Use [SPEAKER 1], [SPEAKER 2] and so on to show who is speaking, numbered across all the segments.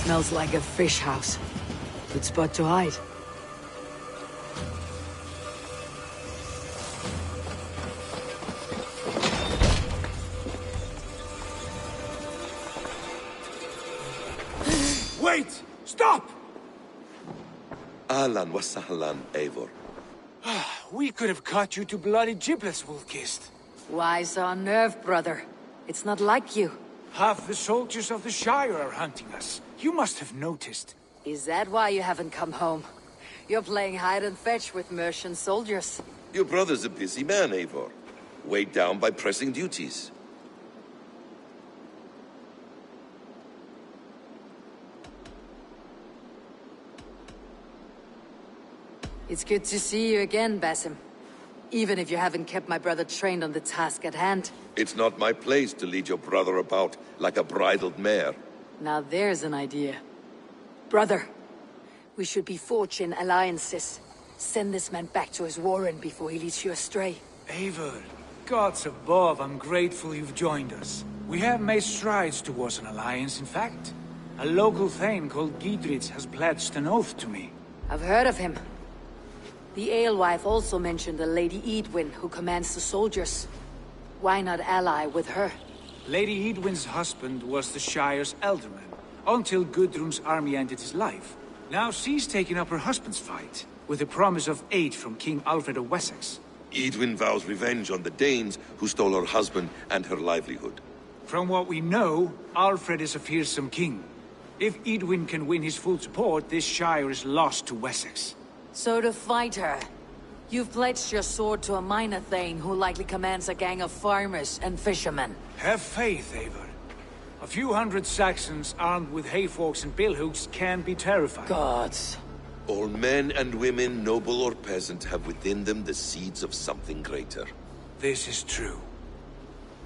[SPEAKER 1] Smells like a fish house. Good spot to hide.
[SPEAKER 2] Wait! Stop!
[SPEAKER 3] Ahlan wa sahlan, Eivor.
[SPEAKER 2] We could have cut you to bloody giblets, Wolf-Kissed.
[SPEAKER 1] Why so unnerved, brother? It's not like you.
[SPEAKER 2] Half the soldiers of the Shire are hunting us. You must have noticed.
[SPEAKER 1] Is that why you haven't come home? You're playing hide and fetch with Mercian soldiers.
[SPEAKER 3] Your brother's a busy man, Eivor. Weighed down by pressing duties.
[SPEAKER 1] It's good to see you again, Basim. Even if you haven't kept my brother trained on the task at hand.
[SPEAKER 3] It's not my place to lead your brother about like a bridled mare.
[SPEAKER 1] Now there's an idea. Brother, we should be forging alliances. Send this man back to his warren before he leads you astray.
[SPEAKER 2] Eivor, gods above, I'm grateful you've joined us. We have made strides towards an alliance, in fact. A local thane called Gidritz has pledged an oath to me.
[SPEAKER 1] I've heard of him. The alewife also mentioned a Lady Edwin who commands the soldiers. Why not ally with her?
[SPEAKER 2] Lady Edwin's husband was the Shire's elderman, until Gudrun's army ended his life. Now she's taken up her husband's fight, with the promise of aid from King Alfred of Wessex.
[SPEAKER 3] Edwin vows revenge on the Danes who stole her husband and her livelihood.
[SPEAKER 2] From what we know, Alfred is a fearsome king. If Edwin can win his full support, this Shire is lost to Wessex.
[SPEAKER 1] So to fight her, you've pledged your sword to a minor thane who likely commands a gang of farmers and fishermen.
[SPEAKER 2] Have faith, Eivor. A few hundred Saxons armed with hayforks and billhooks can be terrifying.
[SPEAKER 1] Gods.
[SPEAKER 3] All men and women, noble or peasant, have within them the seeds of something greater.
[SPEAKER 2] This is true.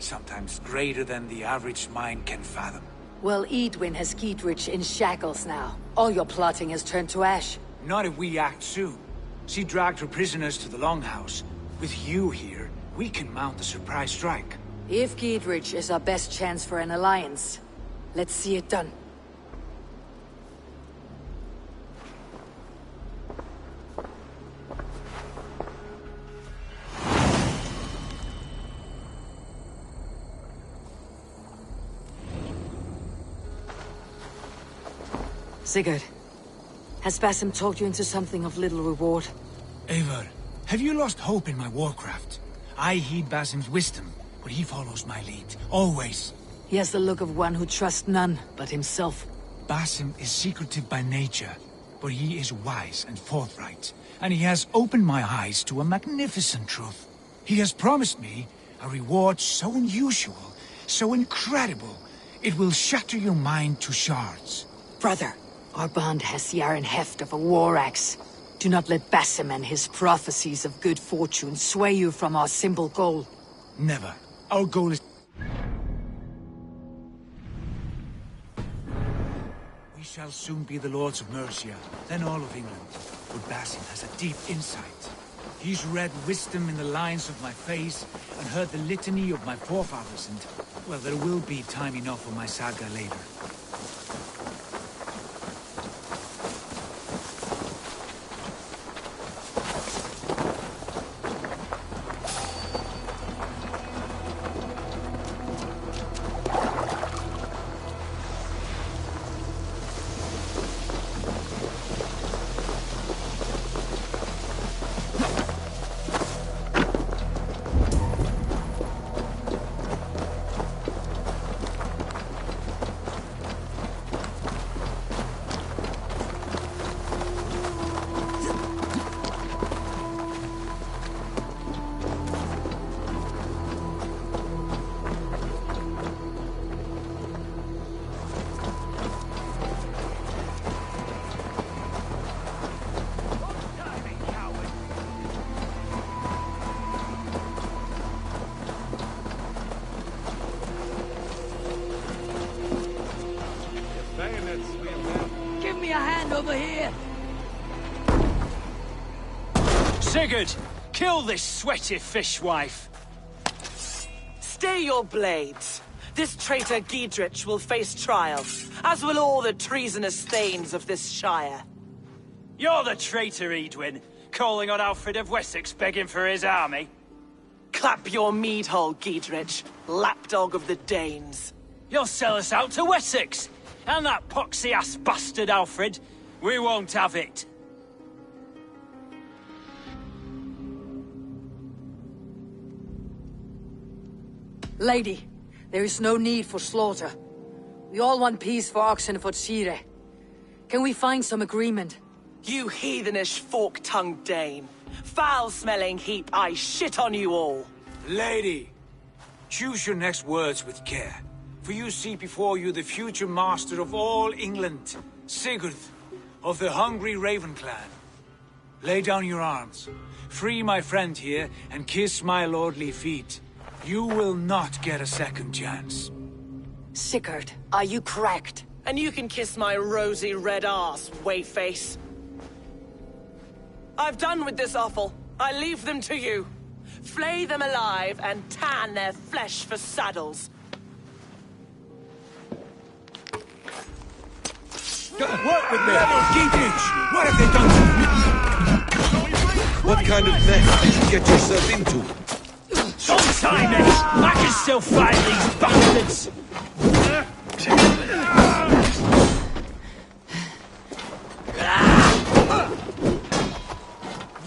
[SPEAKER 2] Sometimes greater than the average mind can fathom.
[SPEAKER 1] Well, Edwin has Gidrich in shackles now. All your plotting has turned to ash.
[SPEAKER 2] Not if we act soon. She dragged her prisoners to the Longhouse. With you here, we can mount a surprise strike.
[SPEAKER 1] If Gidrich is our best chance for an alliance, let's see it done. Sigurd, has Basim talked you into something of little reward?
[SPEAKER 2] Eivor, have you lost hope in my warcraft? I heed Basim's wisdom, but he follows my lead, always.
[SPEAKER 1] He has the look of one who trusts none but himself.
[SPEAKER 2] Basim is secretive by nature, but he is wise and forthright, and he has opened my eyes to a magnificent truth. He has promised me a reward so unusual, so incredible, it will shatter your mind to shards.
[SPEAKER 1] Brother, our bond has the iron heft of a war axe. Do not let Basim and his prophecies of good fortune sway you from our simple goal.
[SPEAKER 2] Never. Our goal is... We shall soon be the lords of Mercia, then all of England. But Basim has a deep insight. He's read wisdom in the lines of my face, and heard the litany of my forefathers, and... well, there will be time enough for my saga later.
[SPEAKER 1] Give me a hand over here!
[SPEAKER 4] Sigurd, kill this sweaty fishwife.
[SPEAKER 5] Stay your blades. This traitor Giedrich will face trial, as will all the treasonous thanes of this shire.
[SPEAKER 4] You're the traitor, Edwin, calling on Alfred of Wessex begging for his army.
[SPEAKER 5] Clap your mead hole, Giedrich, lapdog of the Danes.
[SPEAKER 4] You'll sell us out to Wessex, and that poxy-ass bastard Alfred. We won't have it.
[SPEAKER 1] Lady, there is no need for slaughter. We all want peace for Oxenford. Can we find some agreement?
[SPEAKER 5] You heathenish fork-tongued Dane. Foul-smelling heap, I shit on you all.
[SPEAKER 2] Lady, choose your next words with care, for you see before you the future master of all England, Sigurd, of the hungry Raven clan. Lay down your arms, free my friend here, and kiss my lordly feet. You will not get a second chance.
[SPEAKER 1] Sigurd, are you cracked?
[SPEAKER 5] And you can kiss my rosy red arse, wayface. I've done with this offal. I leave them to you. Flay them alive and tan their flesh for saddles.
[SPEAKER 2] Work with me! Giedrich! What have they done to you?
[SPEAKER 3] What kind of mess did you get yourself into?
[SPEAKER 4] Don't time it! I can still fight these bastards!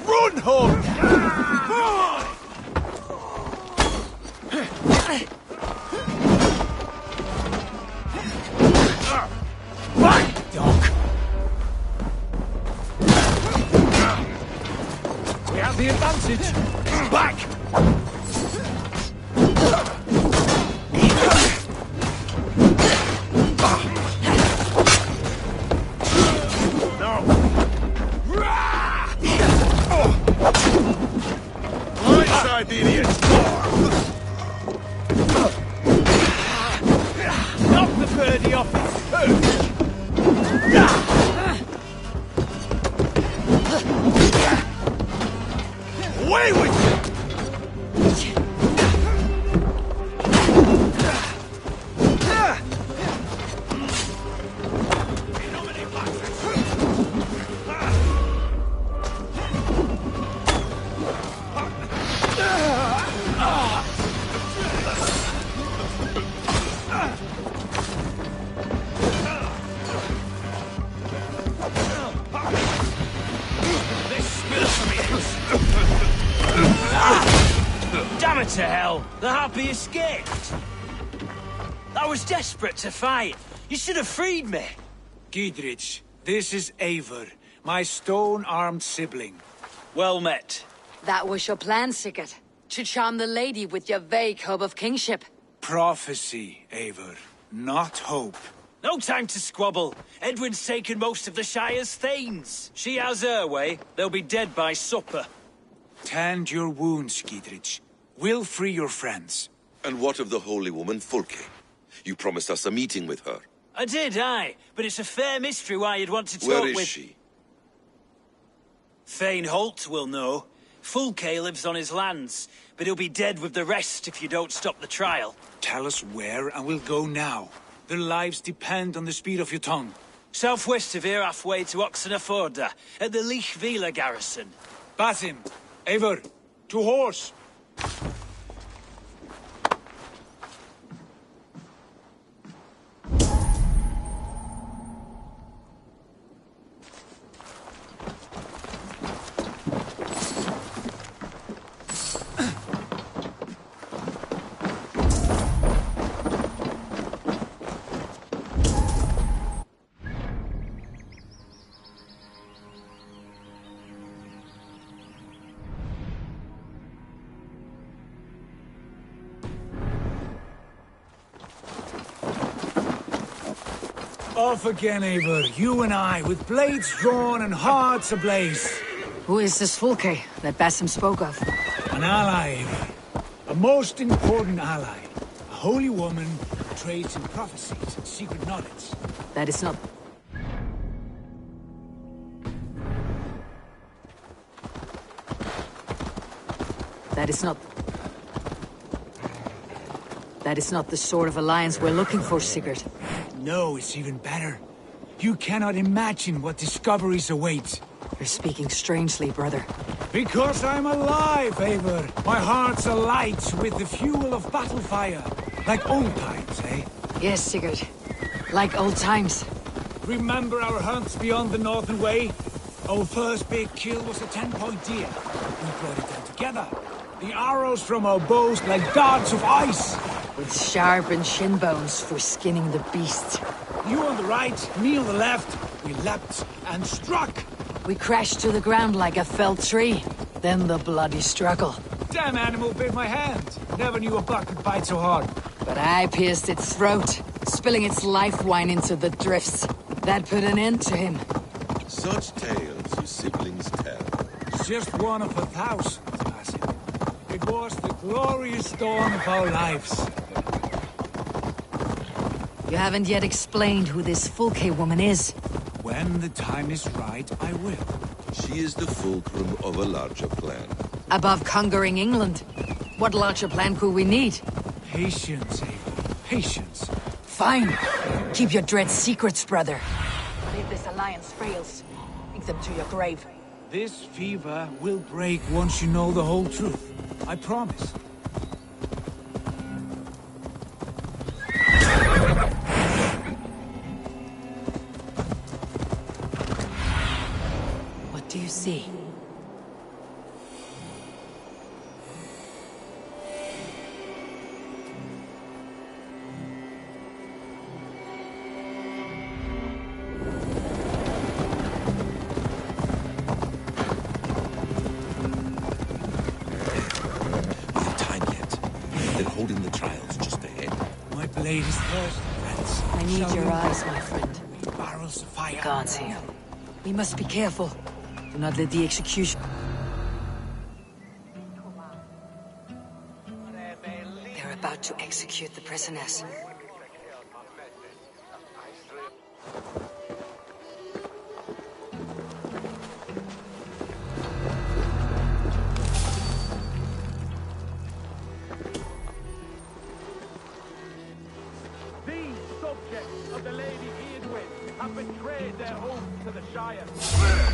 [SPEAKER 2] Run, home! Dog. We have the advantage. Back!
[SPEAKER 4] Knock the birdie off its perch!
[SPEAKER 2] Away with you!
[SPEAKER 4] Damn it to hell! The harpy escaped! I was desperate to fight. You should have freed me.
[SPEAKER 2] Giedrich, this is Eivor, my stone-armed sibling.
[SPEAKER 4] Well met.
[SPEAKER 1] That was your plan, Sigurd. To charm the lady with your vague hope of kingship.
[SPEAKER 2] Prophecy, Eivor, not hope.
[SPEAKER 4] No time to squabble. Edwin's taken most of the Shire's thanes. She has her way. They'll be dead by supper.
[SPEAKER 2] Tend your wounds, Giedrich. We'll free your friends.
[SPEAKER 3] And what of the holy woman Fulke? You promised us a meeting with her.
[SPEAKER 4] I did, aye. But it's a fair mystery why you'd want to talk
[SPEAKER 3] Where
[SPEAKER 4] with...
[SPEAKER 3] is she?
[SPEAKER 4] Thane Holt will know. Fulke lives on his lands, but he'll be dead with the rest if you don't stop the trial.
[SPEAKER 2] Tell us where, and we'll go now. Their lives depend on the speed of your tongue.
[SPEAKER 4] Southwest of here, halfway to Oxenford, at the Lichvila garrison.
[SPEAKER 2] Basim, Eivor, to horse! Off again, Eivor. You and I, with blades drawn and hearts ablaze.
[SPEAKER 1] Who is this Fulke that Basim spoke of?
[SPEAKER 2] An ally, Eivor. A most important ally. A holy woman who trades in prophecies and secret knowledge.
[SPEAKER 1] That is not... That is not... That is not the sort of alliance we're looking for, Sigurd.
[SPEAKER 2] No, it's even better. You cannot imagine what discoveries await.
[SPEAKER 1] You're speaking strangely, brother.
[SPEAKER 2] Because I'm alive, Eivor. My heart's alight with the fuel of battle fire. Like old times, eh?
[SPEAKER 1] Yes, Sigurd. Like old times.
[SPEAKER 2] Remember our hunts beyond the Northern Way? Our first big kill was a 10-point deer. We brought it down together. The arrows from our bows like darts of ice.
[SPEAKER 1] With sharpened shin bones for skinning the beast.
[SPEAKER 2] You on the right, me on the left. We leapt and struck.
[SPEAKER 1] We crashed to the ground like a felled tree. Then the bloody struggle.
[SPEAKER 2] Damn animal bit my hand. Never knew a buck could bite so hard.
[SPEAKER 1] But I pierced its throat, spilling its life wine into the drifts. That put an end to him.
[SPEAKER 3] Such tales you siblings tell.
[SPEAKER 2] It's just one of 1,000, Basil. It was the glorious dawn of our lives.
[SPEAKER 1] You haven't yet explained who this Fulke woman is.
[SPEAKER 2] When the time is right, I will.
[SPEAKER 3] She is the fulcrum of a larger plan.
[SPEAKER 1] Above conquering England, what larger plan could we need?
[SPEAKER 2] Patience, Eivor. Patience.
[SPEAKER 1] Fine. Keep your dread secrets, brother. But if this alliance fails, take them to your grave.
[SPEAKER 2] This fever will break once you know the whole truth. I promise.
[SPEAKER 1] What do you see?
[SPEAKER 3] Holding the trials just ahead.
[SPEAKER 2] My blade is thirsty, friends.
[SPEAKER 1] I need
[SPEAKER 2] Shall
[SPEAKER 1] your
[SPEAKER 2] we-
[SPEAKER 1] eyes, my friend.
[SPEAKER 2] Barrels of fire.
[SPEAKER 1] Guards here. We must be careful. Do not let the execution... They're about to execute the prisoners.
[SPEAKER 6] These subjects of the Lady Eadwyn have betrayed their oath to the Shire.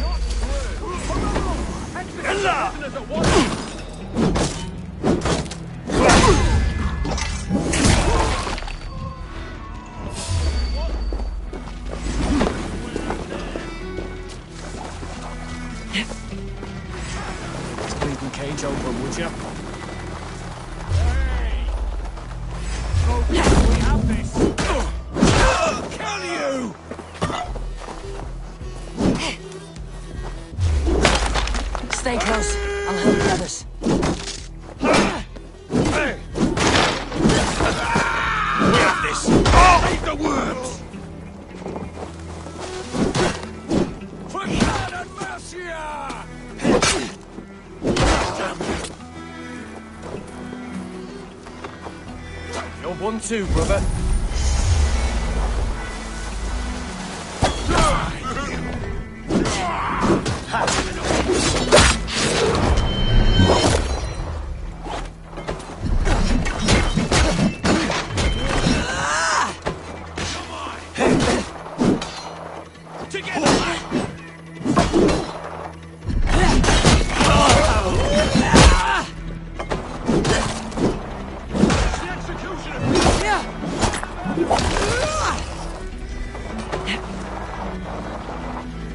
[SPEAKER 6] Not true. Execute the prisoners at once.
[SPEAKER 4] Bleeding cage open, would you?
[SPEAKER 6] We have this.
[SPEAKER 2] Kill you!
[SPEAKER 1] Stay close. I'll help the others.
[SPEAKER 2] We have this! Save the worms! For God and mercy!
[SPEAKER 4] You're one too, brother.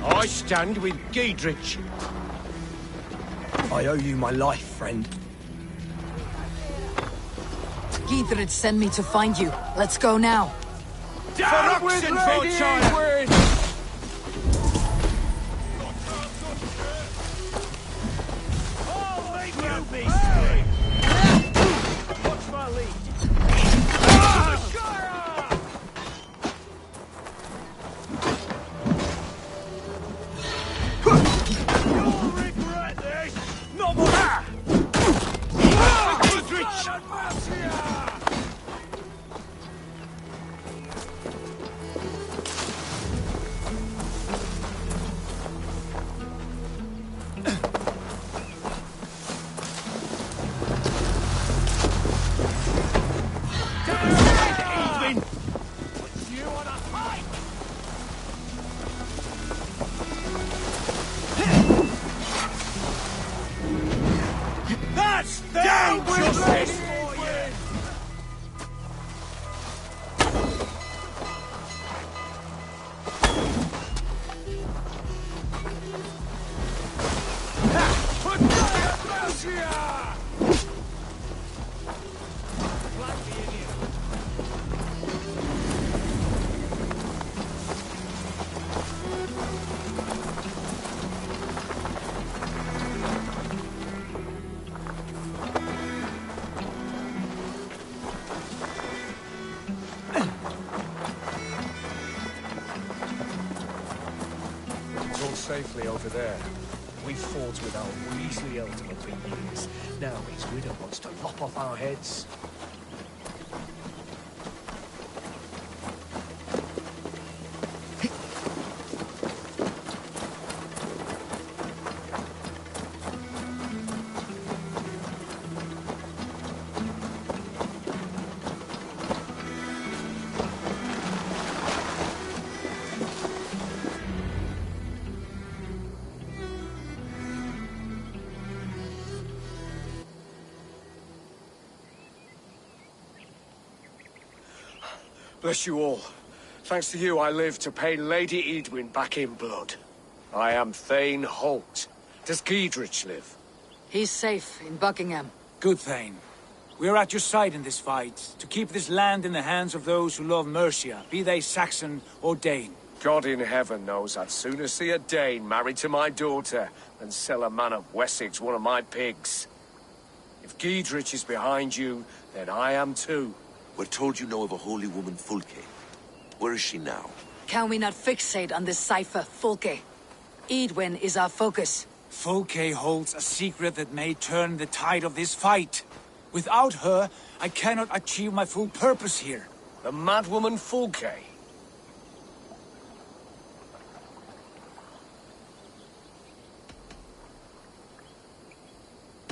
[SPEAKER 4] I stand with Giedrich. I owe you my life, friend.
[SPEAKER 1] Giedrich sent me to find you. Let's go now.
[SPEAKER 6] Down with Lady Eadwyn! I'll make you be free! Watch my lead. You'll regret this! No more!
[SPEAKER 2] Mercia!
[SPEAKER 7] It's all safely over there. We fought with our Weasley Ultimate for years. Now his widow wants to lop off our heads. Bless you all. Thanks to you, I live to pay Lady Edwin back in blood. I am Thane Holt. Does Giedrich live?
[SPEAKER 1] He's safe in Buckingham.
[SPEAKER 2] Good, Thane. We are at your side in this fight, to keep this land in the hands of those who love Mercia, be they Saxon or Dane.
[SPEAKER 7] God in heaven knows I'd sooner see a Dane married to my daughter than sell a man of Wessex one of my pigs. If Giedrich is behind you, then I am too.
[SPEAKER 3] We're told you know of a holy woman, Fulke. Where is she now?
[SPEAKER 1] Can we not fixate on this cipher, Fulke? Edwin is our focus.
[SPEAKER 2] Fulke holds a secret that may turn the tide of this fight. Without her, I cannot achieve my full purpose here.
[SPEAKER 7] The madwoman Fulke.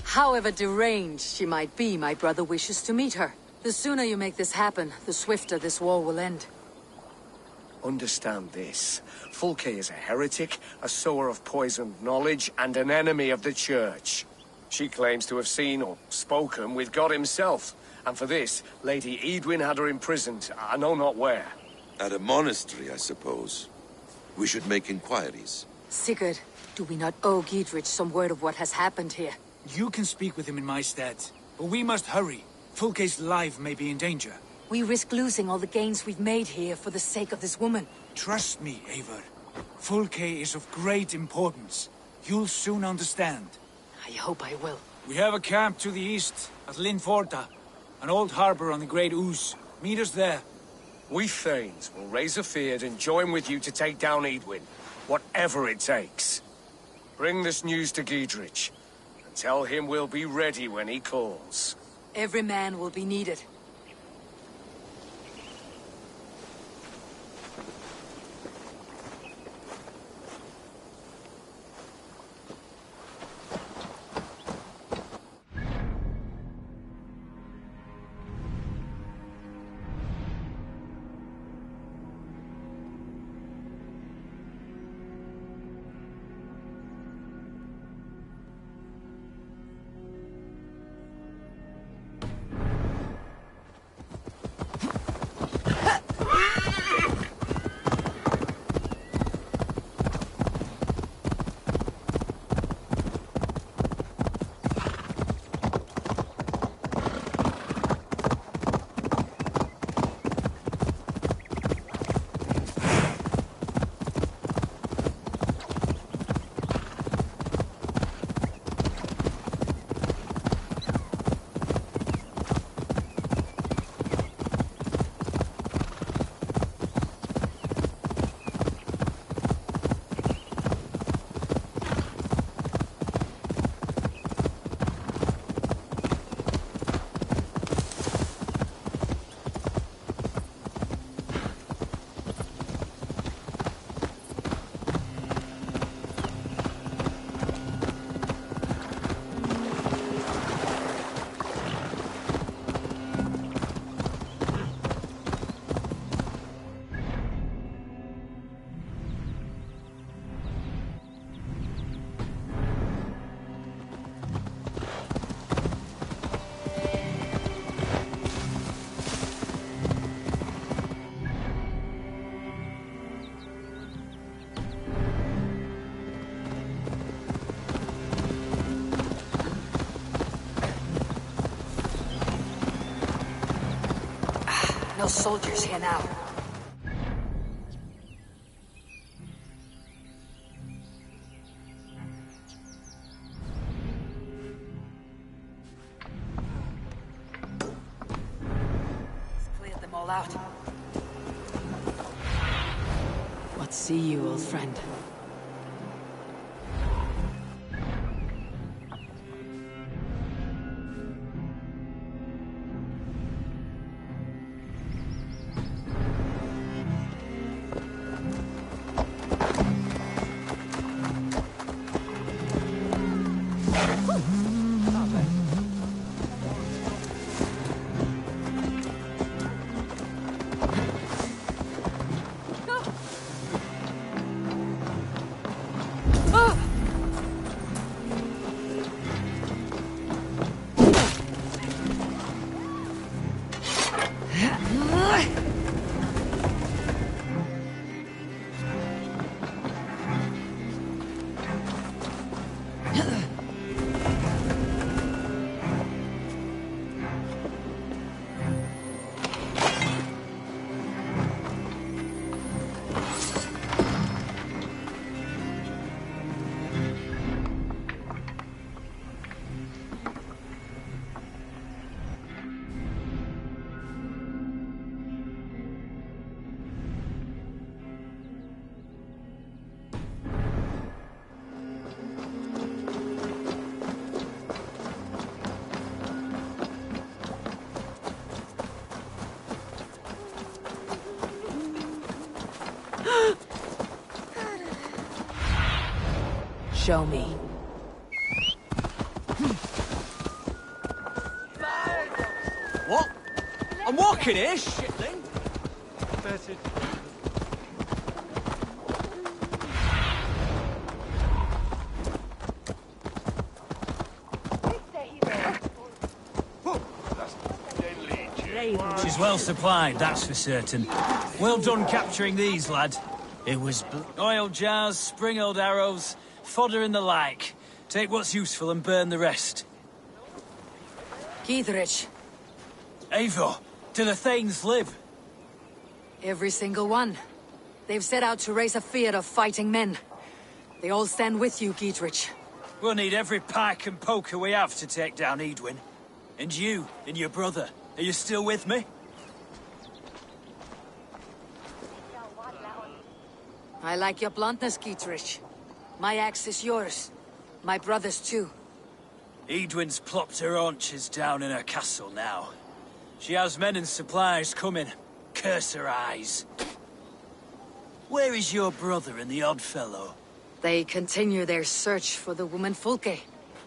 [SPEAKER 1] However deranged she might be, my brother wishes to meet her. The sooner you make this happen, the swifter this war will end.
[SPEAKER 7] Understand this. Fulke is a heretic, a sower of poisoned knowledge, and an enemy of the Church. She claims to have seen or spoken with God himself. And for this, Lady Edwin had her imprisoned, I know not where.
[SPEAKER 3] At a monastery, I suppose. We should make inquiries.
[SPEAKER 1] Sigurd, do we not owe Giedrich some word of what has happened here?
[SPEAKER 2] You can speak with him in my stead, but we must hurry. Fulke's life may be in danger.
[SPEAKER 1] We risk losing all the gains we've made here for the sake of this woman.
[SPEAKER 2] Trust me, Eivor. Fulke is of great importance. You'll soon understand.
[SPEAKER 1] I hope I will.
[SPEAKER 2] We have a camp to the east, at Linforta. An old harbor on the Great Ouse. Meet us there.
[SPEAKER 7] We Thanes will raise a feard and join with you to take down Edwin, whatever it takes. Bring this news to Giedrich, and tell him we'll be ready when he calls.
[SPEAKER 1] Every man will be needed. No soldiers here now. Let's clear them all out. What see you, old friend? Show me.
[SPEAKER 4] What? I'm walking here, shitling. She's well supplied, that's for certain. Well done capturing these, lad. It was oil jars, spring-oiled arrows, fodder and the like. Take what's useful and burn the rest.
[SPEAKER 1] Keithrich.
[SPEAKER 4] Eivor, do the Thanes live?
[SPEAKER 1] Every single one. They've set out to raise a fear of fighting men. They all stand with you, Keithrich.
[SPEAKER 4] We'll need every pike and poker we have to take down Edwin. And you, and your brother, are you still with me?
[SPEAKER 1] I like your bluntness, Keithrich. My axe is yours. My brother's too.
[SPEAKER 4] Edwin's plopped her haunches down in her castle now. She has men and supplies coming. Curse her eyes. Where is your brother and the odd fellow?
[SPEAKER 1] They continue their search for the woman Fulke.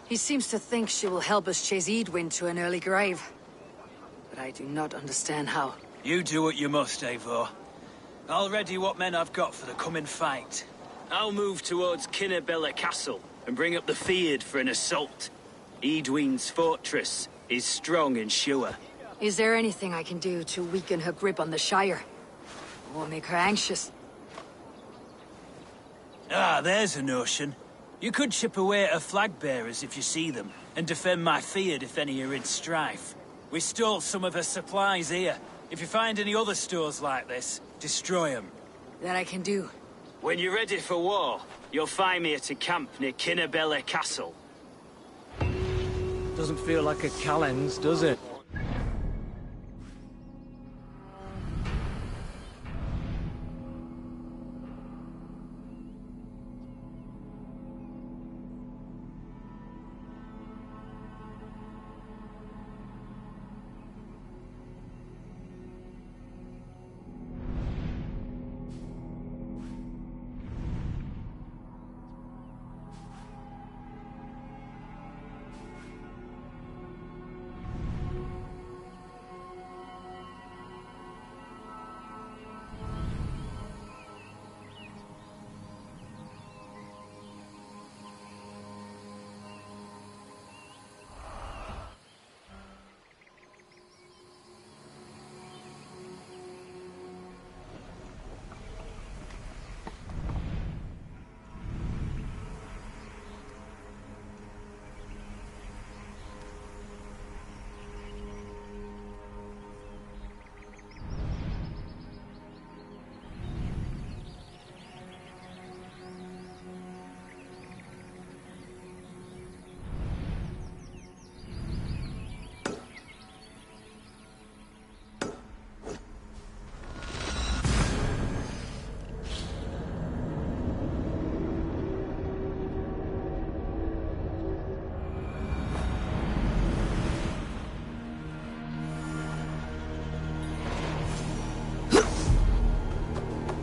[SPEAKER 1] He seems to think she will help us chase Edwin to an early grave. But I do not understand how.
[SPEAKER 4] You do what you must, Eivor. I'll ready what men I've got for the coming fight. I'll move towards Kinnabella Castle and bring up the Fyrd for an assault. Edwin's fortress is strong and sure.
[SPEAKER 1] Is there anything I can do to weaken her grip on the Shire? Or make her anxious?
[SPEAKER 4] Ah, there's a notion. You could chip away at her flag bearers if you see them, and defend my Fyrd if any are in strife. We stole some of her supplies here. If you find any other stores like this, destroy them.
[SPEAKER 1] That I can do.
[SPEAKER 4] When you're ready for war, you'll find me at a camp near Kinnabella Castle.
[SPEAKER 8] Doesn't feel like a Callens, does it?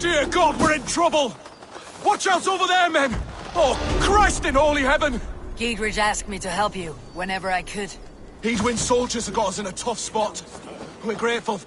[SPEAKER 7] Dear God, we're in trouble! Watch out over there, men! Oh, Christ in holy heaven!
[SPEAKER 1] Giedridge asked me to help you whenever I could.
[SPEAKER 7] Edwin's soldiers have got us in a tough spot. We're grateful.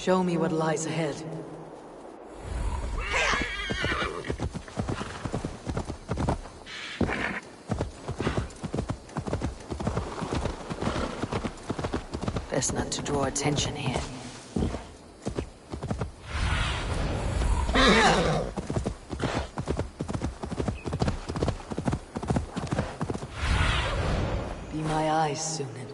[SPEAKER 1] Show me what lies ahead. Best not to draw attention here. Be my eyes, Sunan.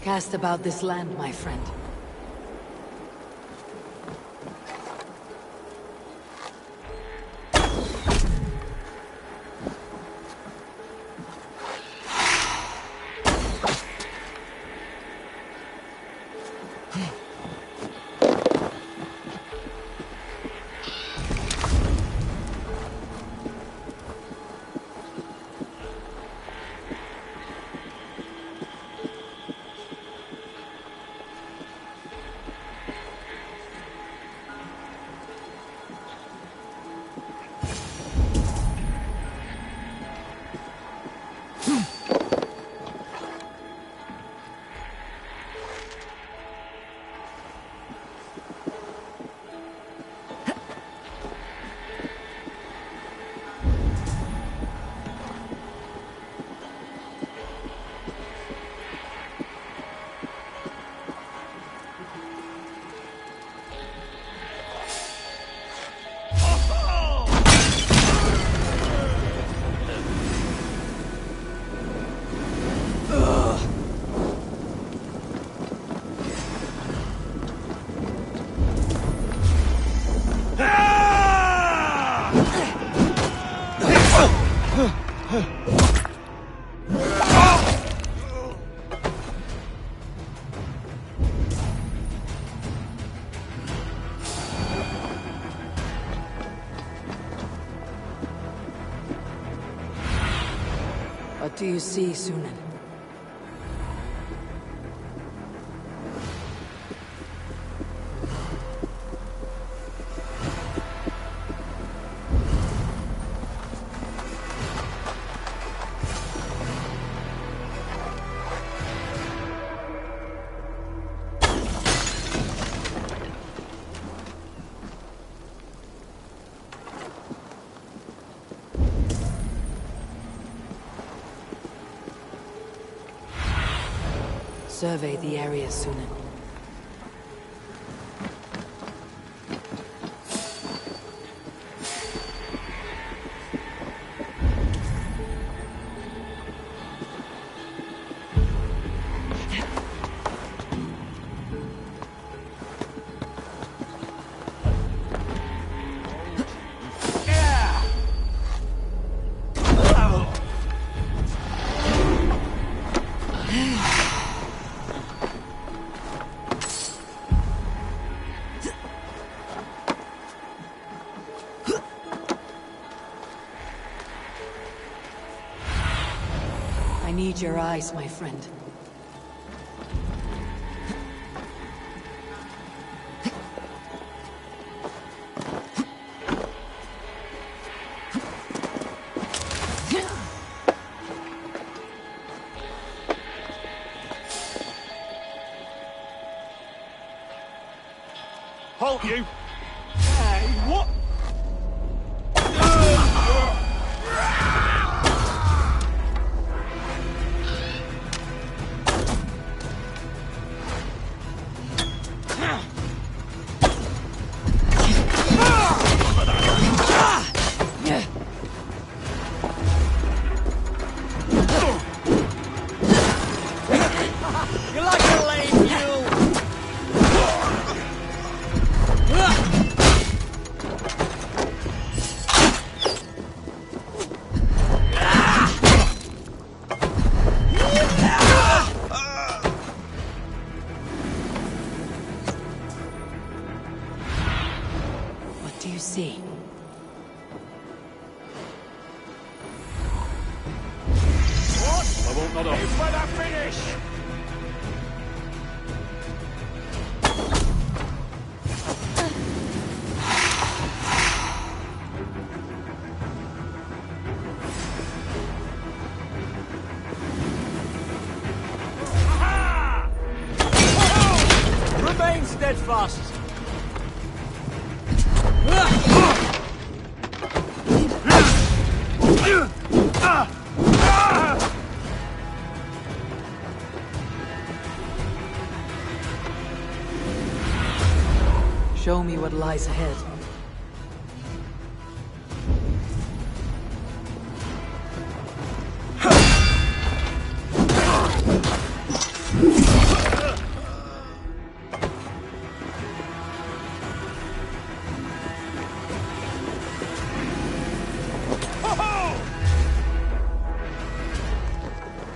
[SPEAKER 1] Cast about this land, my friend. What do you see, Sunan? Survey the area, Sunan. I need your eyes, my friend.
[SPEAKER 6] Halt you! Hey, what?
[SPEAKER 8] You like a lame mule!
[SPEAKER 6] I won't nod off. Aim for the finish!
[SPEAKER 8] Remain steadfast.
[SPEAKER 1] Show me what lies ahead.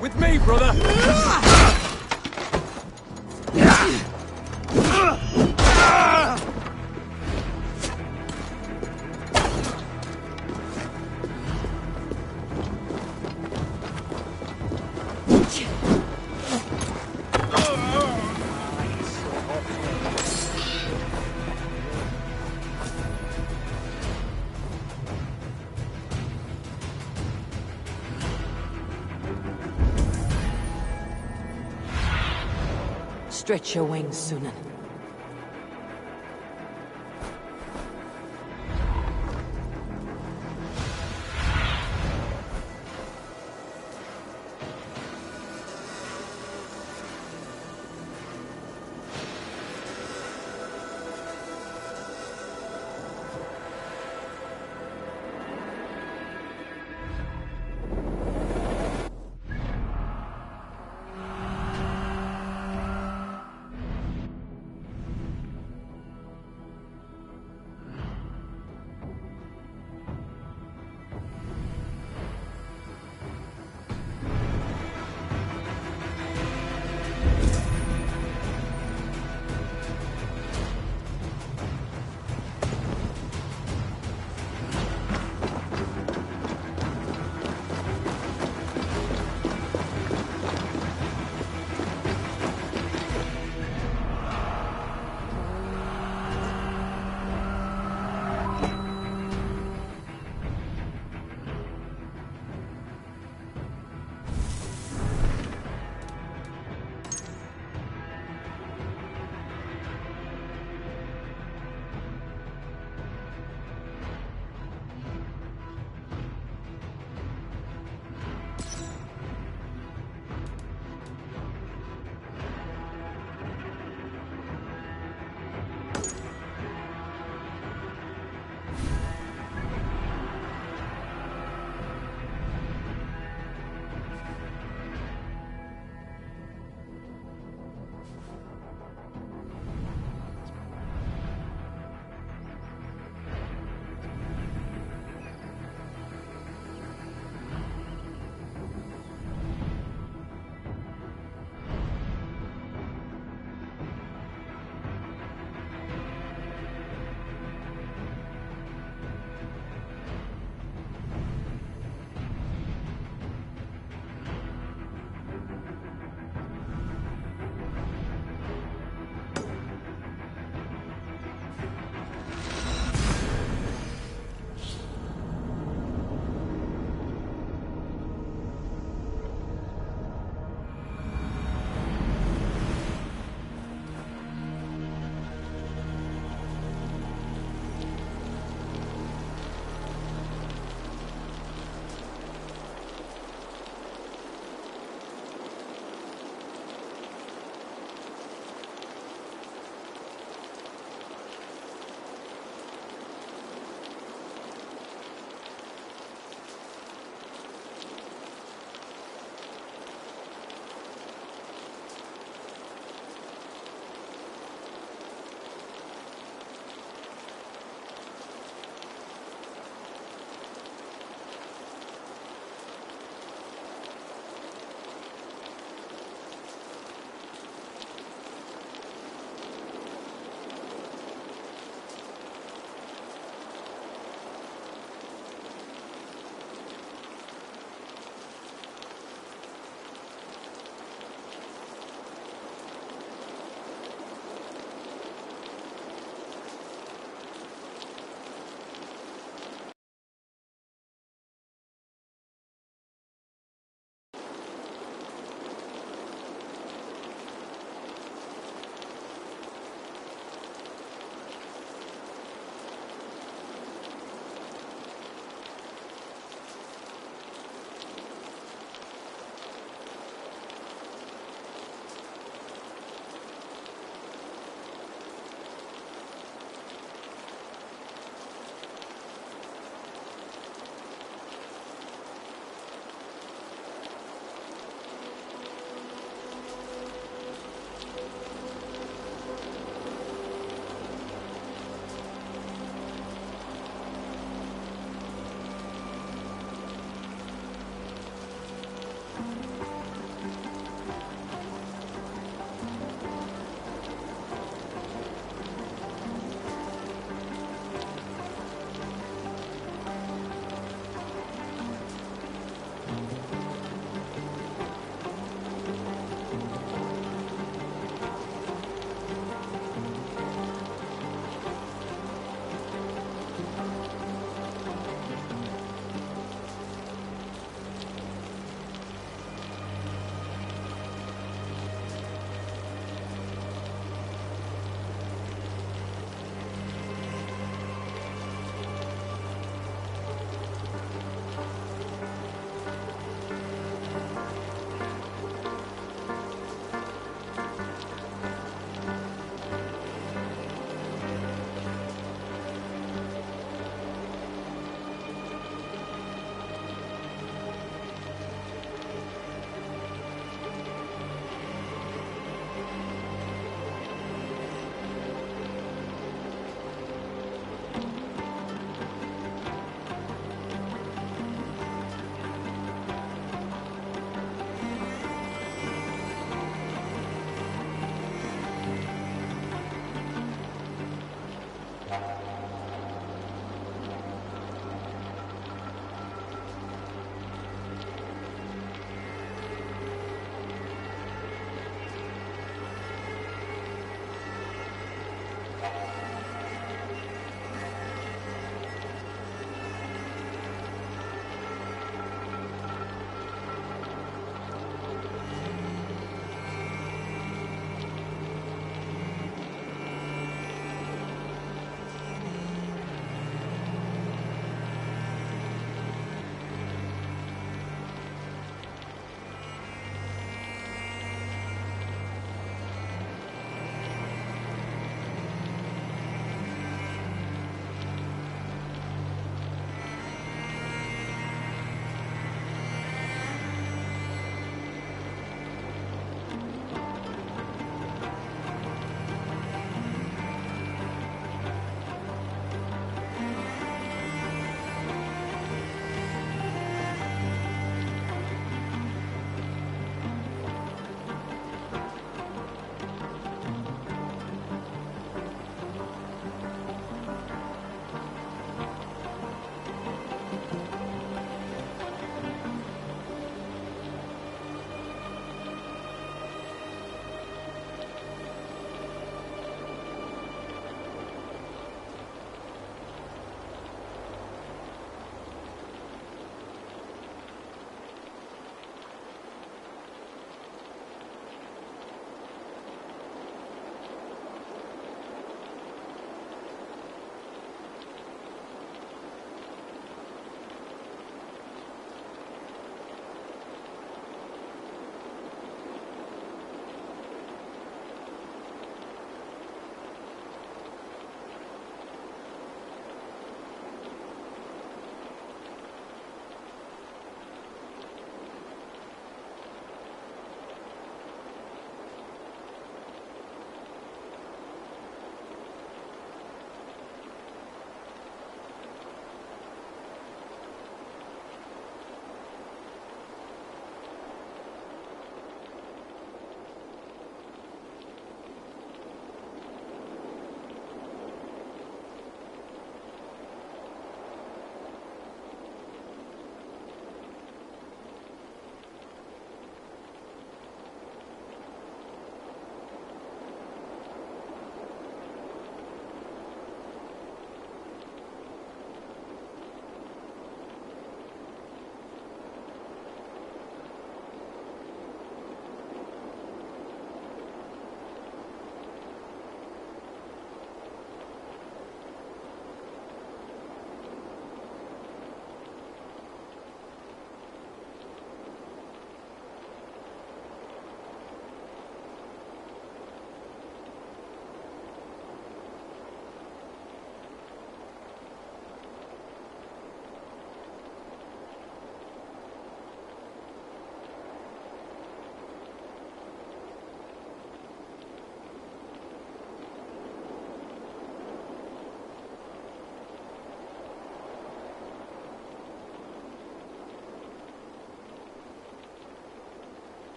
[SPEAKER 8] With me, brother.
[SPEAKER 1] Stretch your wings, Sunan.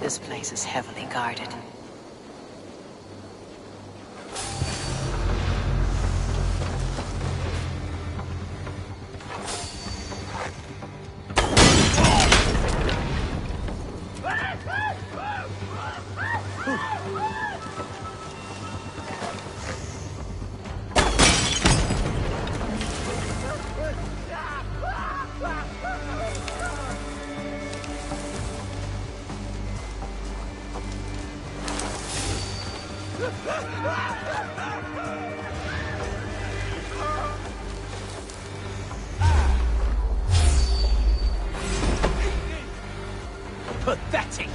[SPEAKER 9] This place is heavily guarded.
[SPEAKER 2] Pathetic!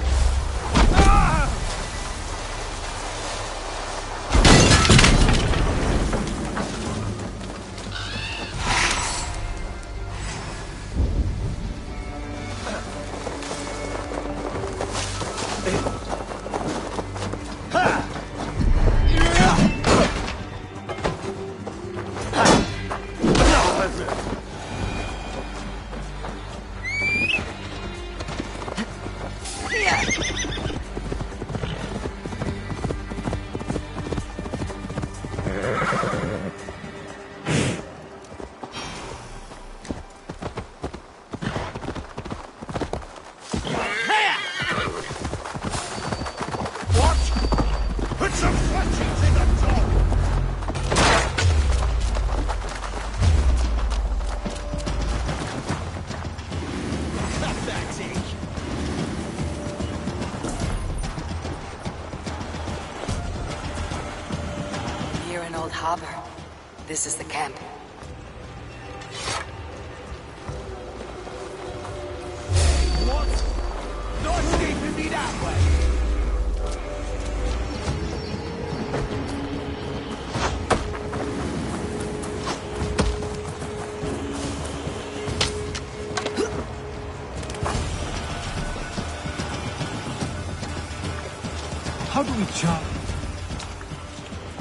[SPEAKER 1] Harbor. This is the camp.
[SPEAKER 2] What? Not escaping me that way! How do we jump?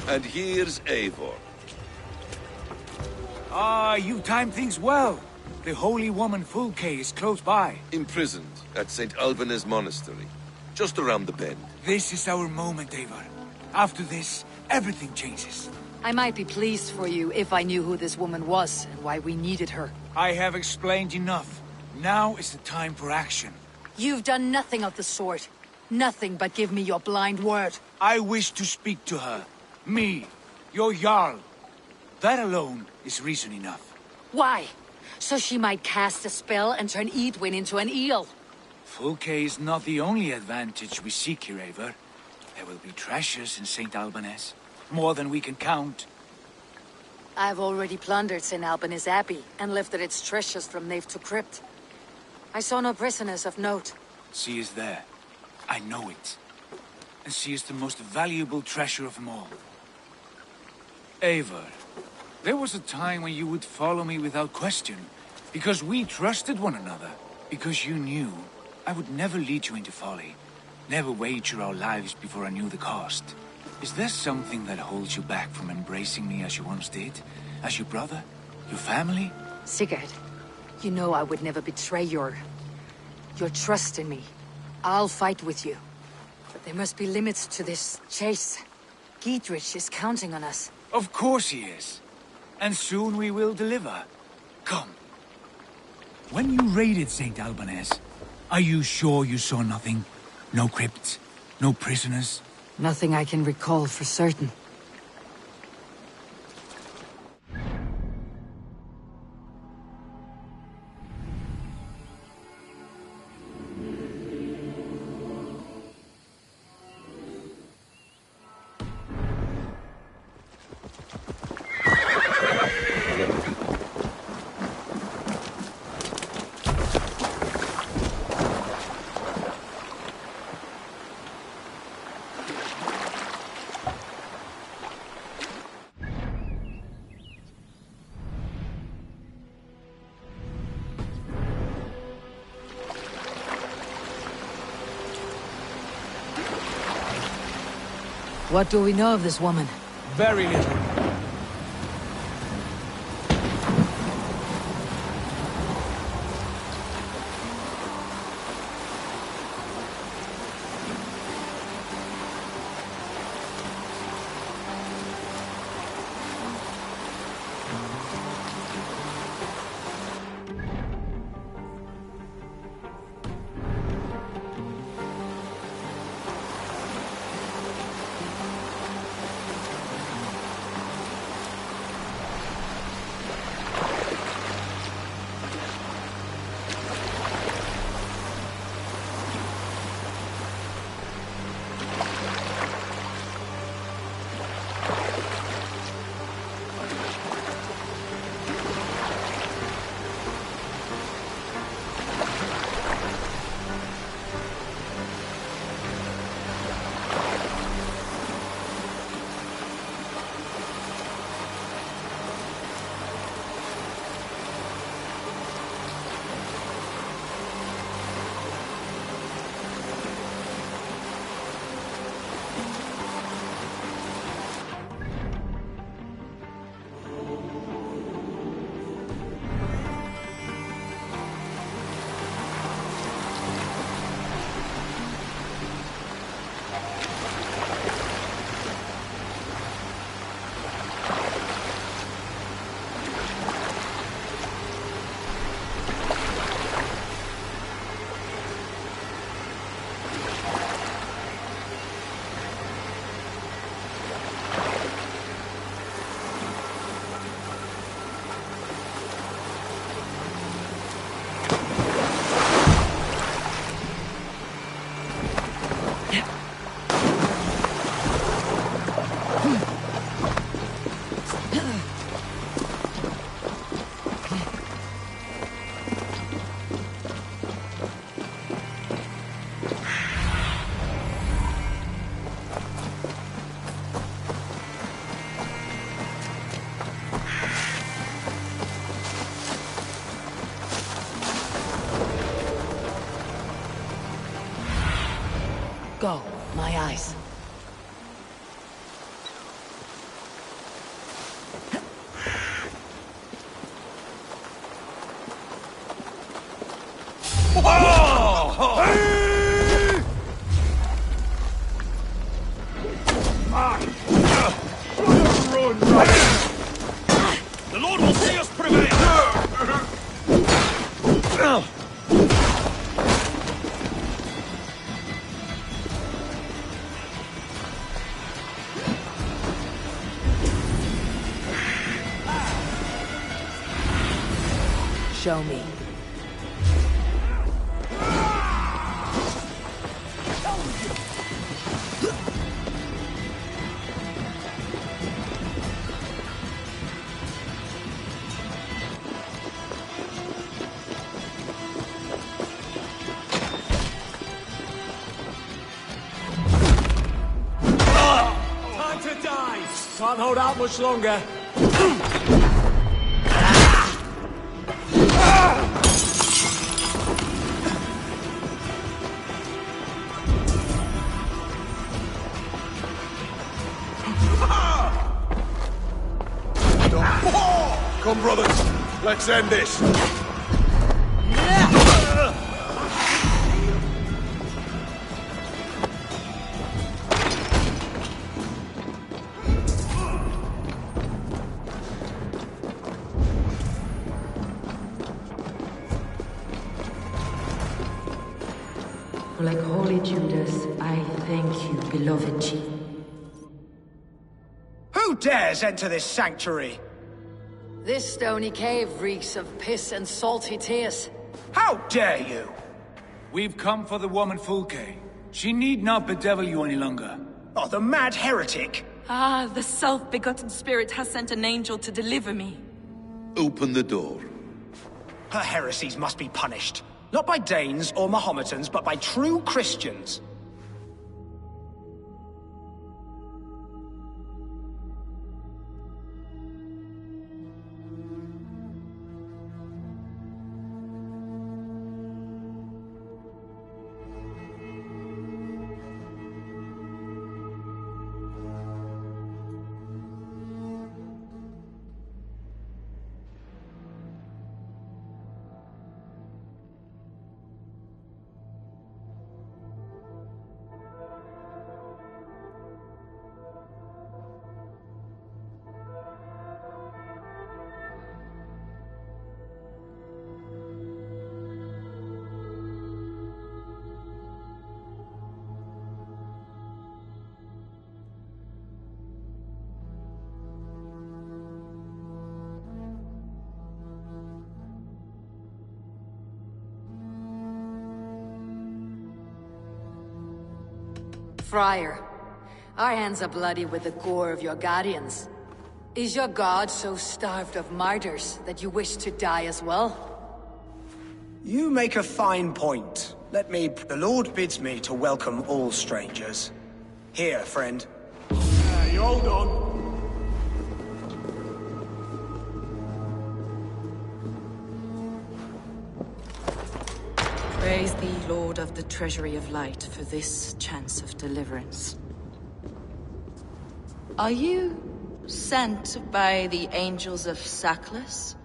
[SPEAKER 3] And here's Eivor.
[SPEAKER 2] Ah, you timed things well. The holy woman Fulke is close by.
[SPEAKER 3] Imprisoned at St. Alban's Monastery, just around the bend.
[SPEAKER 2] This is our moment, Eivor. After this, everything changes.
[SPEAKER 1] I might be pleased for you if I knew who this woman was and why we needed her.
[SPEAKER 2] I have explained enough. Now is the time for action.
[SPEAKER 1] You've done nothing of the sort. Nothing but give me your blind word.
[SPEAKER 2] I wish to speak to her. Me, your Jarl. That alone is reason enough.
[SPEAKER 1] Why? So she might cast a spell and turn Edwin into an eel.
[SPEAKER 2] Fulke is not the only advantage we seek here, Eivor. There will be treasures in St. Alban's. More than we can count.
[SPEAKER 1] I've already plundered St. Alban's Abbey and lifted its treasures from nave to crypt. I saw no prisoners of note.
[SPEAKER 2] She is there. I know it. And she is the most valuable treasure of them all. Eivor, there was a time when you would follow me without question, because we trusted one another, because you knew I would never lead you into folly, never wager our lives before I knew the cost. Is there something that holds you back from embracing me as you once did? As your brother? Your family?
[SPEAKER 1] Sigurd, you know I would never betray your trust in me. I'll fight with you. But there must be limits to this chase. Giedrich is counting on us.
[SPEAKER 2] Of course he is. And soon we will deliver. Come. When you raided St. Alban's, are you sure you saw nothing? No crypts? No prisoners?
[SPEAKER 1] Nothing I can recall for certain. What do we know of this woman?
[SPEAKER 2] Very little.
[SPEAKER 1] Go, my eyes.
[SPEAKER 6] The Lord will see us prevail!
[SPEAKER 1] Show me.
[SPEAKER 8] Time to die! Can't hold out much longer.
[SPEAKER 3] Come, brothers. Let's end this.
[SPEAKER 1] Like Holy Judas, I thank you, beloved chief.
[SPEAKER 10] Who dares enter this sanctuary?
[SPEAKER 1] This stony cave reeks of piss and salty tears.
[SPEAKER 10] How dare you?
[SPEAKER 2] We've come for the woman Fulke. She need not bedevil you any longer.
[SPEAKER 10] Oh, the mad heretic!
[SPEAKER 11] Ah, the self-begotten spirit has sent an angel to deliver me.
[SPEAKER 3] Open the door.
[SPEAKER 10] Her heresies must be punished. Not by Danes or Mahometans, but by true Christians.
[SPEAKER 1] Friar, our hands are bloody with the gore of your guardians. Is your god so starved of martyrs that you wish to die as well?
[SPEAKER 10] You make a fine point. The Lord bids me to welcome all strangers. Here, friend.
[SPEAKER 8] You hold on.
[SPEAKER 9] Praise thee, Lord of the Treasury of Light, for this chance of deliverance. Are you sent by the angels of Saklas,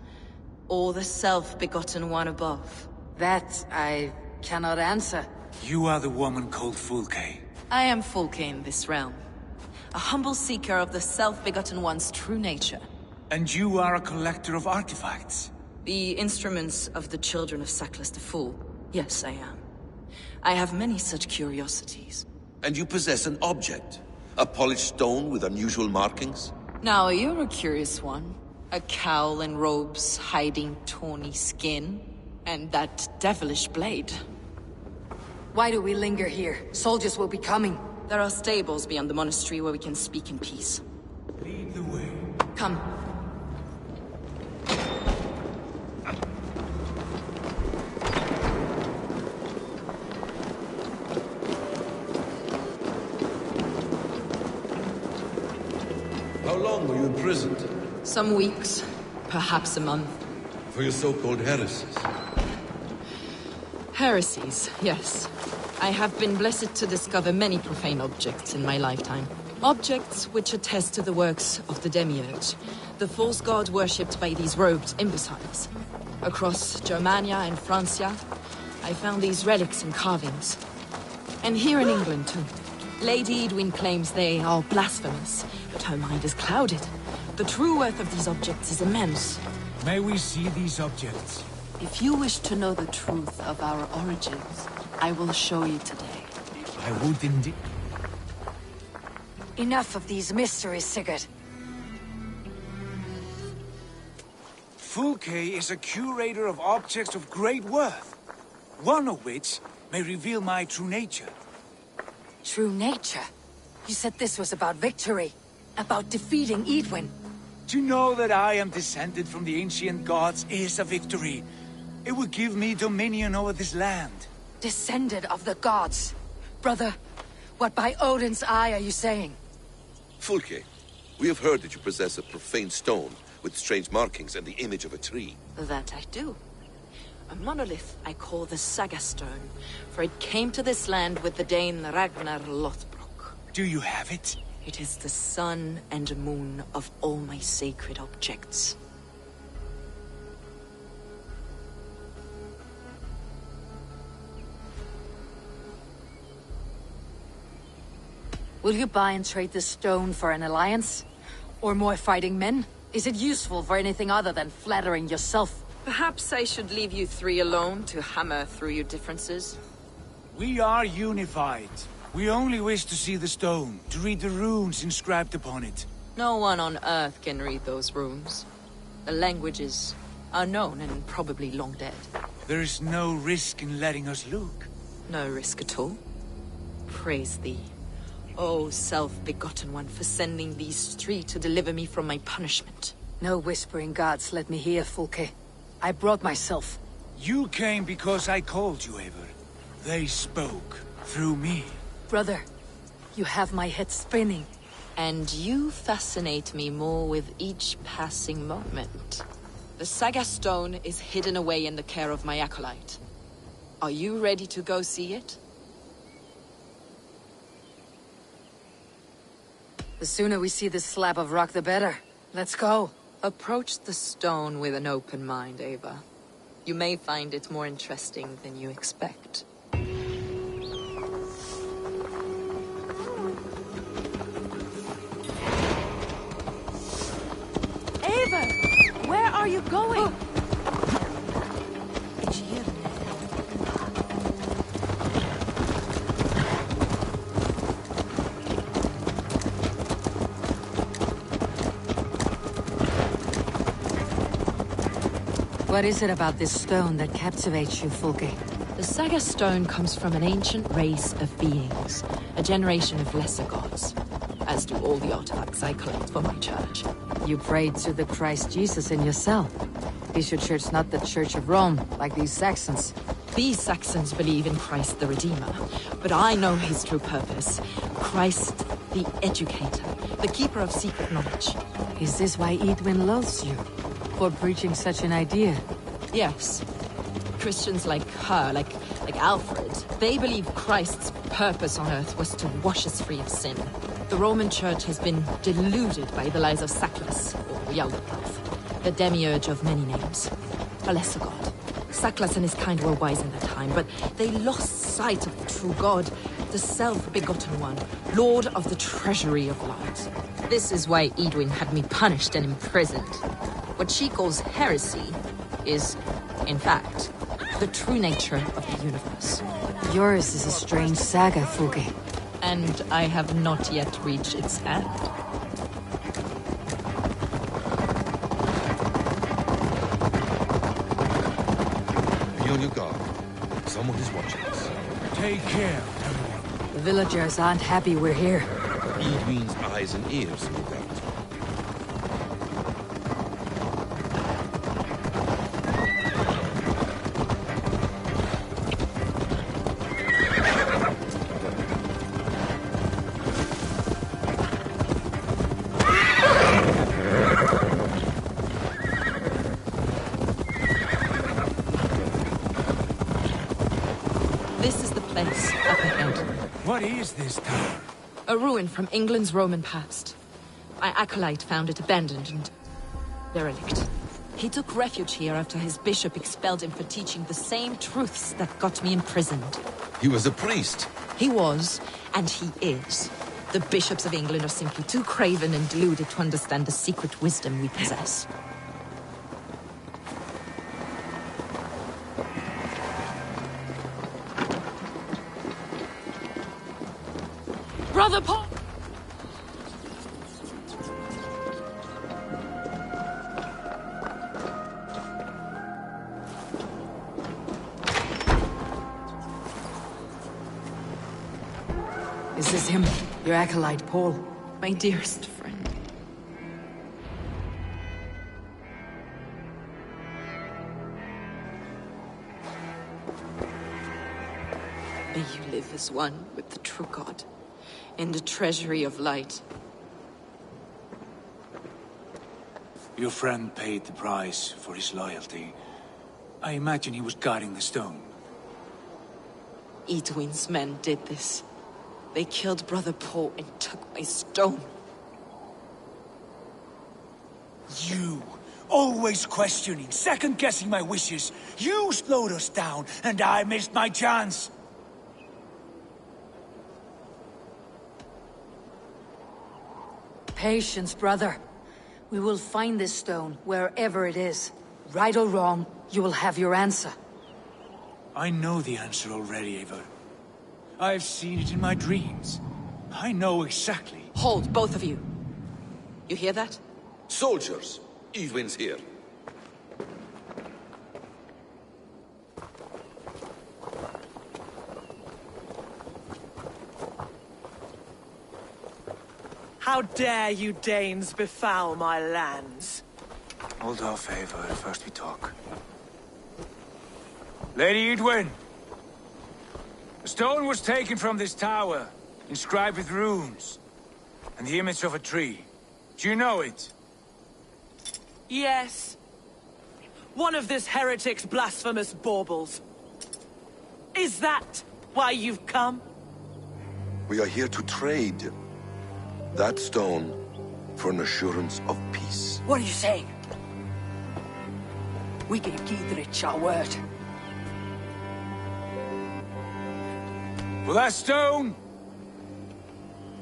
[SPEAKER 9] or the self-begotten one above?
[SPEAKER 1] That I cannot answer.
[SPEAKER 2] You are the woman called Fulke.
[SPEAKER 9] I am Fulke in this realm, a humble seeker of the self-begotten one's true nature.
[SPEAKER 2] And you are a collector of artifacts.
[SPEAKER 9] The instruments of the children of Saklas the Fool. Yes, I am. I have many such curiosities.
[SPEAKER 3] And you possess an object? A polished stone with unusual markings?
[SPEAKER 9] Now, you're a curious one. A cowl and robes hiding tawny skin. And that devilish blade.
[SPEAKER 1] Why do we linger here? Soldiers will be coming.
[SPEAKER 9] There are stables beyond the monastery where we can speak in peace.
[SPEAKER 2] Lead the way.
[SPEAKER 9] Come.
[SPEAKER 3] How long were you imprisoned?
[SPEAKER 9] Some weeks, perhaps a month.
[SPEAKER 3] For your so-called heresies?
[SPEAKER 9] Heresies, yes. I have been blessed to discover many profane objects in my lifetime. Objects which attest to the works of the Demiurge, the false god worshipped by these robed imbeciles. Across Germania and Francia, I found these relics and carvings. And here in England, too. Lady Edwin claims they are blasphemous, but her mind is clouded. The true worth of these objects is immense.
[SPEAKER 2] May we see these objects?
[SPEAKER 9] If you wish to know the truth of our origins, I will show you today.
[SPEAKER 2] I would indeed.
[SPEAKER 1] Enough of these mysteries, Sigurd.
[SPEAKER 2] Fulke is a curator of objects of great worth, one of which may reveal my true nature.
[SPEAKER 1] True nature? You said this was about victory, about defeating Edwin.
[SPEAKER 2] To know that I am descended from the ancient gods is a victory. It will give me dominion over this land.
[SPEAKER 1] Descended of the gods. Brother, what by Odin's eye are you saying?
[SPEAKER 3] Fulke, we have heard that you possess a profane stone with strange markings and the image of a tree.
[SPEAKER 9] That I do. A monolith I call the Saga Stone, for it came to this land with the Dane Ragnar Lothbrok.
[SPEAKER 2] Do you have it?
[SPEAKER 9] It is the sun and moon of all my sacred objects.
[SPEAKER 1] Will you buy and trade this stone for an alliance? Or more fighting men? Is it useful for anything other than flattering yourself?
[SPEAKER 9] Perhaps I should leave you three alone to hammer through your differences.
[SPEAKER 2] We are unified. We only wish to see the stone, to read the runes inscribed upon it.
[SPEAKER 9] No one on Earth can read those runes. The languages are known and probably long dead.
[SPEAKER 2] There is no risk in letting us look.
[SPEAKER 9] No risk at all. Praise thee, O self-begotten one, for sending these three to deliver me from my punishment.
[SPEAKER 1] No whispering gods let me hear, Fulke. I brought myself.
[SPEAKER 2] You came because I called you, Eivor. They spoke through me.
[SPEAKER 1] Brother, you have my head spinning.
[SPEAKER 9] And you fascinate me more with each passing moment. The Saga Stone is hidden away in the care of my acolyte. Are you ready to go see it?
[SPEAKER 1] The sooner we see this slab of rock, the better. Let's go.
[SPEAKER 9] Approach the stone with an open mind, Ava. You may find it more interesting than you expect.
[SPEAKER 11] Ava! Where are you going?
[SPEAKER 1] What is it about this stone that captivates you, Fulke?
[SPEAKER 9] The Saga Stone comes from an ancient race of beings, a generation of lesser gods, as do all the artifacts I collect for my church.
[SPEAKER 1] You prayed to the Christ Jesus in your cell. Is your church not the Church of Rome, like these Saxons?
[SPEAKER 9] These Saxons believe in Christ the Redeemer, but I know his true purpose. Christ the Educator, the keeper of secret knowledge.
[SPEAKER 1] Is this why Edwin loathes you? For preaching such an idea?
[SPEAKER 9] Yes. Christians like her, like Alfred, they believe Christ's purpose on earth was to wash us free of sin. The Roman Church has been deluded by the lies of Saklas, or Yaldabaoth, the demiurge of many names. A lesser god. Saklas and his kind were wise in their time, but they lost sight of the true god, the self-begotten one, lord of the treasury of light. This is why Edwin had me punished and imprisoned. What she calls heresy is, in fact, the true nature of the universe.
[SPEAKER 1] Yours is a strange saga, Fulke.
[SPEAKER 9] And I have not yet reached its end.
[SPEAKER 3] Be on your guard. Someone is watching us.
[SPEAKER 2] Take care, everyone.
[SPEAKER 1] The villagers aren't happy we're here.
[SPEAKER 3] Edwin's eyes and ears, no doubt.
[SPEAKER 9] place, up ahead.
[SPEAKER 2] What is this tower?
[SPEAKER 9] A ruin from England's Roman past. My acolyte found it abandoned and derelict. He took refuge here after his bishop expelled him for teaching the same truths that got me imprisoned.
[SPEAKER 3] He was a priest.
[SPEAKER 9] He was, and he is. The bishops of England are simply too craven and deluded to understand the secret wisdom we possess. Brother Paul!
[SPEAKER 1] Is this him? Your acolyte, Paul?
[SPEAKER 9] My dearest friend. May you live as one with the true God, in the treasury of light.
[SPEAKER 2] Your friend paid the price for his loyalty. I imagine he was guarding the stone.
[SPEAKER 9] Edwin's men did this. They killed Brother Paul and took my stone.
[SPEAKER 2] You, always questioning, second-guessing my wishes. You slowed us down, and I missed my chance.
[SPEAKER 1] Patience, brother. We will find this stone, wherever it is. Right or wrong, you will have your answer.
[SPEAKER 2] I know the answer already, Eivor. I've seen it in my dreams. I know exactly.
[SPEAKER 9] Hold, both of you. You hear that?
[SPEAKER 3] Soldiers, Edwin's here.
[SPEAKER 5] How dare you Danes befoul my lands?
[SPEAKER 2] Hold off, Eivor. First we talk. Lady Edwin! The stone was taken from this tower, inscribed with runes, and the image of a tree. Do you know it?
[SPEAKER 5] Yes. One of this heretic's blasphemous baubles. Is that why you've come?
[SPEAKER 3] We are here to trade that stone for an assurance of peace.
[SPEAKER 1] What are you saying? We gave Giedrich our word.
[SPEAKER 2] For that stone,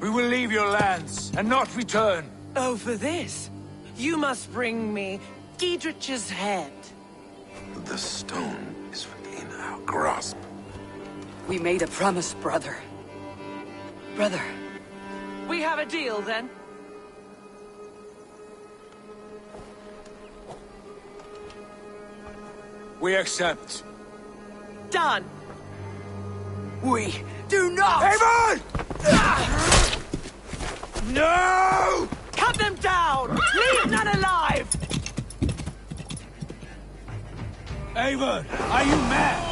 [SPEAKER 2] we will leave your lands and not return.
[SPEAKER 5] Oh, for this? You must bring me Giedrich's head.
[SPEAKER 3] The stone is within our grasp.
[SPEAKER 1] We made a promise, brother. Brother.
[SPEAKER 5] We have a deal, then?
[SPEAKER 2] We accept.
[SPEAKER 5] Done.
[SPEAKER 1] We do not!
[SPEAKER 2] Eivor! No!
[SPEAKER 5] Cut them down! Leave none alive!
[SPEAKER 2] Eivor, are you mad?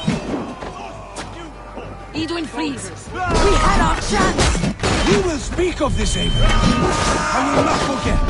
[SPEAKER 9] Edwin, please.
[SPEAKER 1] We had our chance!
[SPEAKER 2] We will speak of this, Eivor. I will not forget.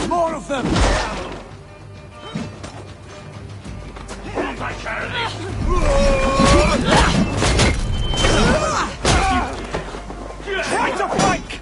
[SPEAKER 2] More of them! Fight the flank!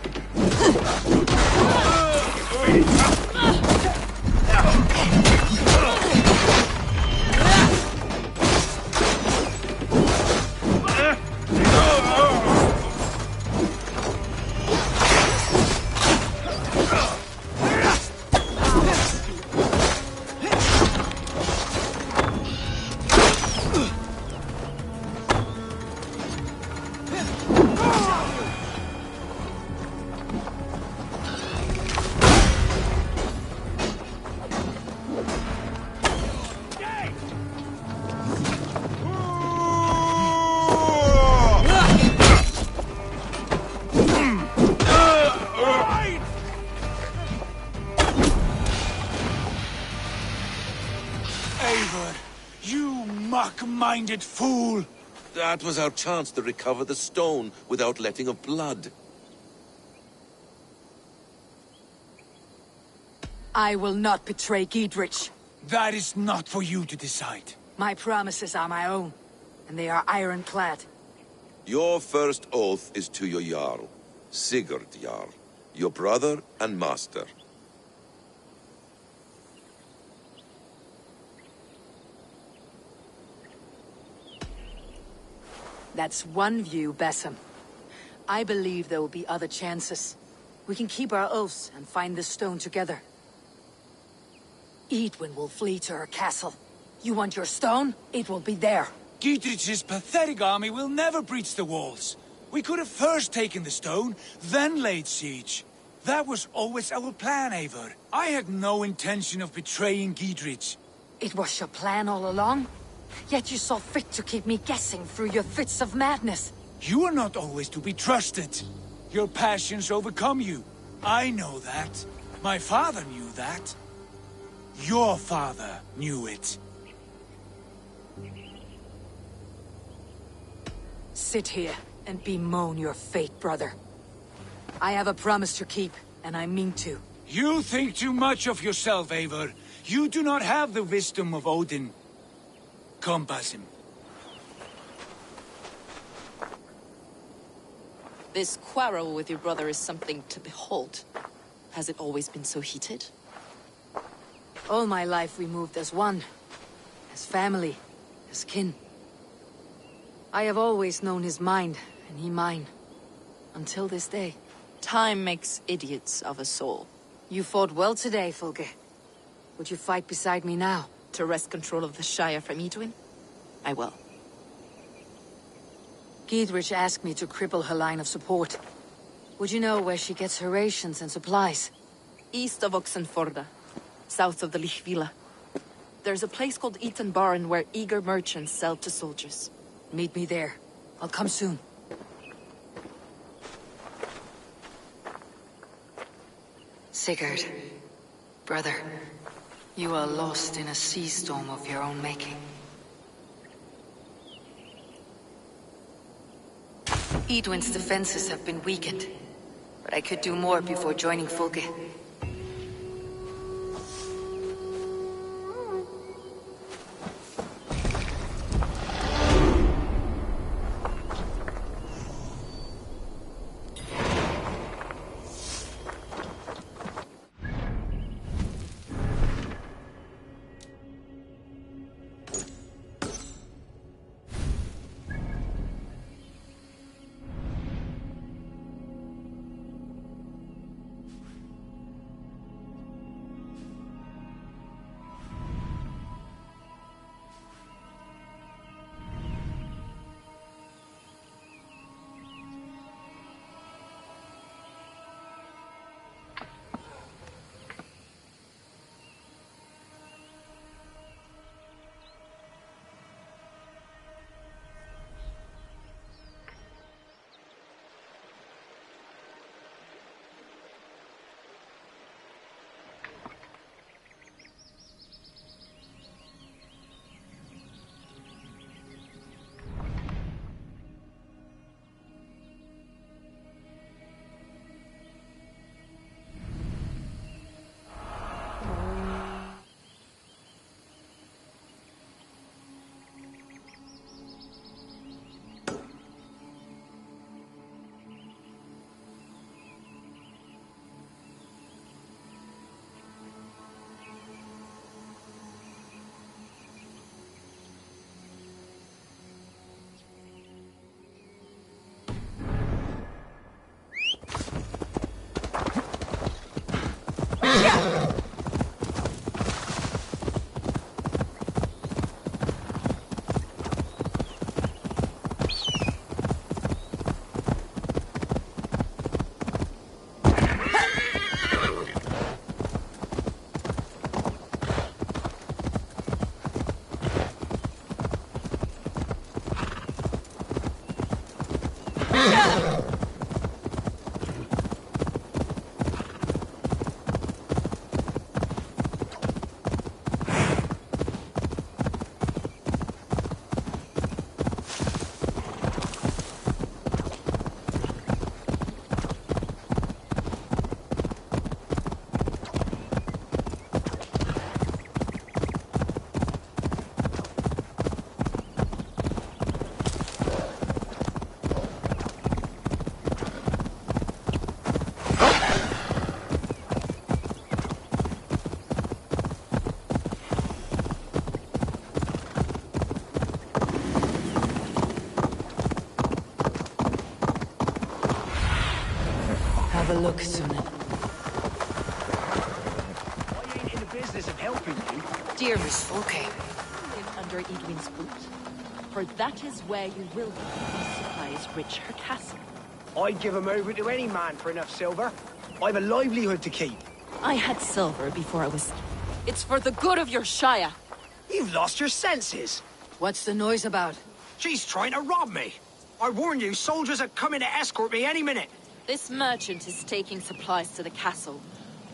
[SPEAKER 2] Eivor! You mock-minded fool!
[SPEAKER 3] That was our chance to recover the stone without letting of blood.
[SPEAKER 1] I will not betray Giedrich.
[SPEAKER 2] That is not for you to decide.
[SPEAKER 1] My promises are my own, and they are ironclad.
[SPEAKER 3] Your first oath is to your Jarl, Sigurd Jarl, your brother and master.
[SPEAKER 1] That's one view, Basim. I believe there will be other chances. We can keep our oaths and find the stone together. Edwin will flee to her castle. You want your stone? It will be there.
[SPEAKER 2] Giedrich's pathetic army will never breach the walls. We could have first taken the stone, then laid siege. That was always our plan, Eivor. I had no intention of betraying Giedrich.
[SPEAKER 1] It was your plan all along? Yet you saw fit to keep me guessing through your fits of madness.
[SPEAKER 2] You are not always to be trusted. Your passions overcome you. I know that. My father knew that. Your father knew it.
[SPEAKER 1] Sit here and bemoan your fate, brother. I have a promise to keep, and I mean to.
[SPEAKER 2] You think too much of yourself, Eivor. You do not have the wisdom of Odin. Come, Basim.
[SPEAKER 9] This quarrel with your brother is something to behold. Has it always been so heated?
[SPEAKER 1] All my life we moved as one. As family. As kin. I have always known his mind, and he mine. Until this day.
[SPEAKER 9] Time makes idiots of us all.
[SPEAKER 1] You fought well today, Fulke. Would you fight beside me now?
[SPEAKER 9] To wrest control of the Shire from Edwin? I will.
[SPEAKER 1] Giedrich asked me to cripple her line of support. Would you know where she gets her rations and supplies?
[SPEAKER 9] East of Oxenforda, south of the Lichvila. There's a place called Eaton Barn where eager merchants sell to soldiers.
[SPEAKER 1] Meet me there. I'll come soon. Sigurd, brother, you are lost in a sea storm of your own making. Edwin's defenses have been weakened, but I could do more before joining Fulke. look, Sunan.
[SPEAKER 8] I ain't in the business of helping you.
[SPEAKER 1] Dearest Folke.
[SPEAKER 9] Live under Edwin's boot. For that is where you will be when supplies reach her castle.
[SPEAKER 8] I'd give 'em over to any man for enough silver. I've a livelihood to keep.
[SPEAKER 9] I had silver before I was... It's for the good of your Shire.
[SPEAKER 8] You've lost your senses.
[SPEAKER 1] What's the noise about?
[SPEAKER 8] She's trying to rob me. I warn you, soldiers are coming to escort me any minute.
[SPEAKER 9] This merchant is taking supplies to the castle.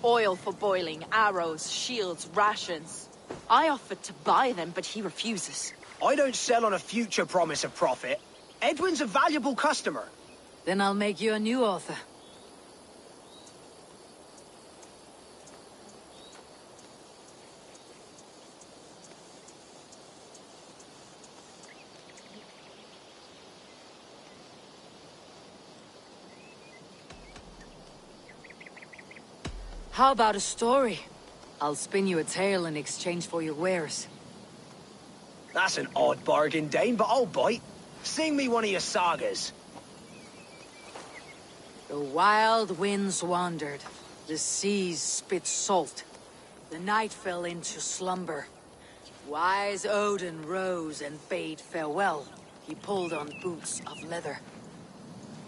[SPEAKER 9] Oil for boiling, arrows, shields, rations. I offered to buy them, but he refuses.
[SPEAKER 8] I don't sell on a future promise of profit. Edwin's a valuable customer.
[SPEAKER 1] Then I'll make you a new author. How about a story? I'll spin you a tale in exchange for your wares.
[SPEAKER 8] That's an odd bargain, Dane, but I'll bite. Sing me one of your sagas.
[SPEAKER 1] The wild winds wandered. The seas spit salt. The night fell into slumber. Wise Odin rose and bade farewell. He pulled on boots of leather.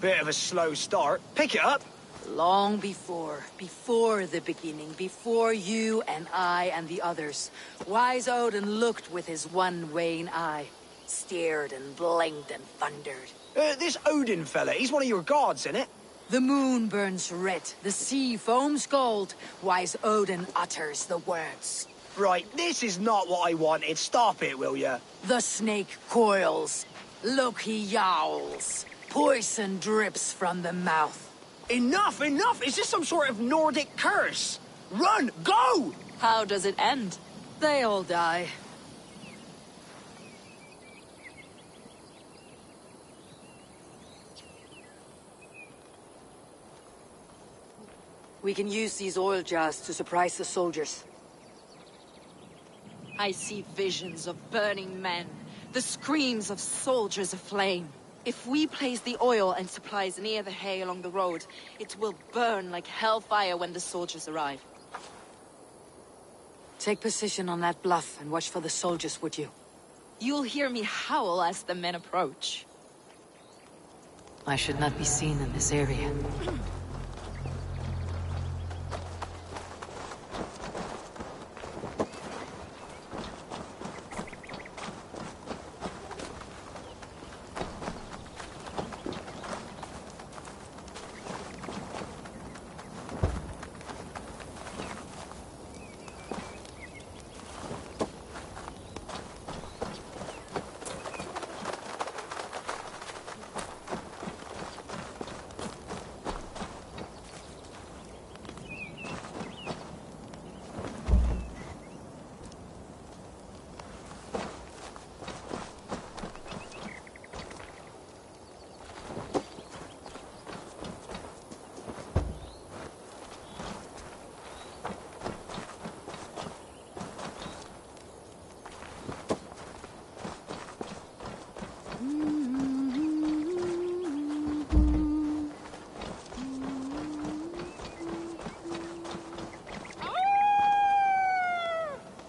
[SPEAKER 8] Bit of a slow start. Pick it up.
[SPEAKER 1] Long before the beginning, before you and I and the others, wise Odin looked with his one wan eye, stared and blinked and thundered.
[SPEAKER 8] This Odin fella, he's one of your gods, isn't it?
[SPEAKER 1] The moon burns red, the sea foams gold, wise Odin utters the words.
[SPEAKER 8] Right, this is not what I wanted. Stop it, will ya?
[SPEAKER 1] The snake coils. Look, he yowls. Poison drips from the mouth.
[SPEAKER 8] Enough, enough! Is this some sort of Nordic curse? Run! Go!
[SPEAKER 9] How does it end?
[SPEAKER 1] They all die. We can use these oil jars to surprise the soldiers.
[SPEAKER 9] I see visions of burning men, the screams of soldiers aflame. If we place the oil and supplies near the hay along the road, it will burn like hellfire when the soldiers arrive.
[SPEAKER 1] Take position on that bluff and watch for the soldiers, would you?
[SPEAKER 9] You'll hear me howl as the men approach.
[SPEAKER 1] I should not be seen in this area.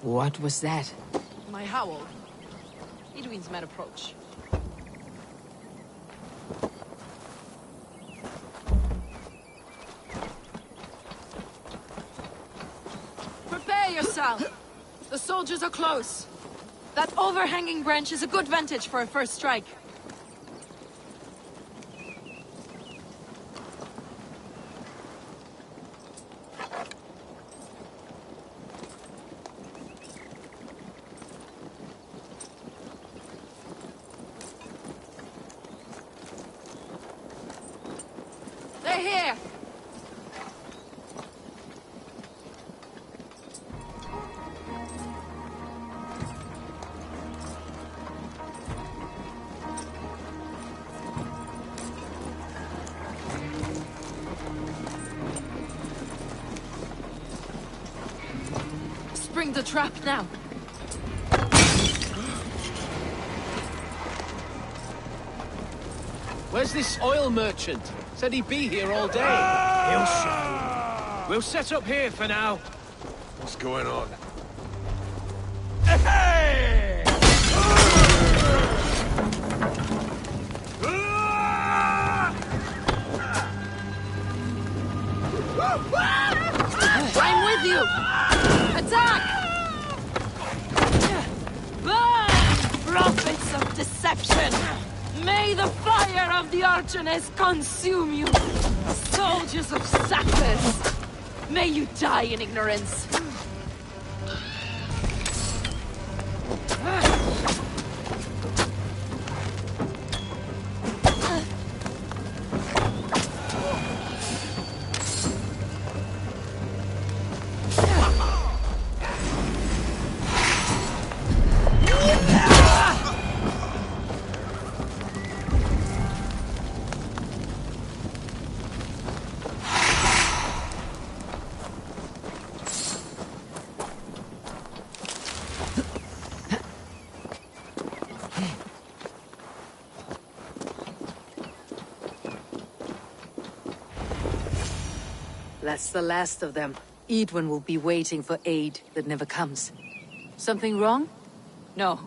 [SPEAKER 1] What was that?
[SPEAKER 9] My howl. Edwin's men approach. Prepare yourself! The soldiers are close. That overhanging branch is a good vantage for a first strike. They're here! Spring the trap now!
[SPEAKER 12] Where's this oil merchant?
[SPEAKER 8] Said he'd be here all day.
[SPEAKER 4] He'll show. We'll set up here for now.
[SPEAKER 6] What's going on?
[SPEAKER 4] Hey!
[SPEAKER 9] I'm with you! Attack! Burn, prophets of deception! May the fire of the Archoness consume you! Soldiers of Sappers! May you die in ignorance!
[SPEAKER 1] That's the last of them. Edwin will be waiting for aid that never comes. Something wrong?
[SPEAKER 9] No.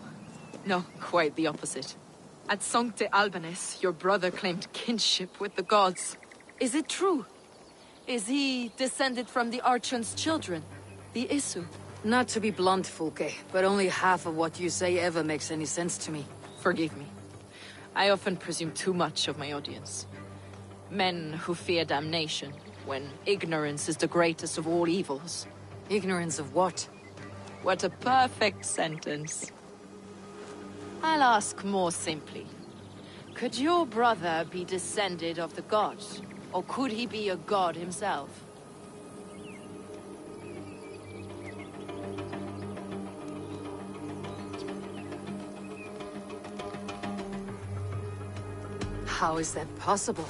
[SPEAKER 9] No, quite the opposite. At Sancte Albanus, your brother claimed kinship with the gods. Is it true? Is he descended from the Archon's children, the Isu?
[SPEAKER 1] Not to be blunt, Fulke, but only half of what you say ever makes any sense to me.
[SPEAKER 9] Forgive me. I often presume too much of my audience. Men who fear damnation, when ignorance is the greatest of all evils.
[SPEAKER 1] Ignorance of what?
[SPEAKER 9] What a perfect sentence. I'll ask more simply. Could your brother be descended of the gods? Or could he be a god himself?
[SPEAKER 1] How is that possible?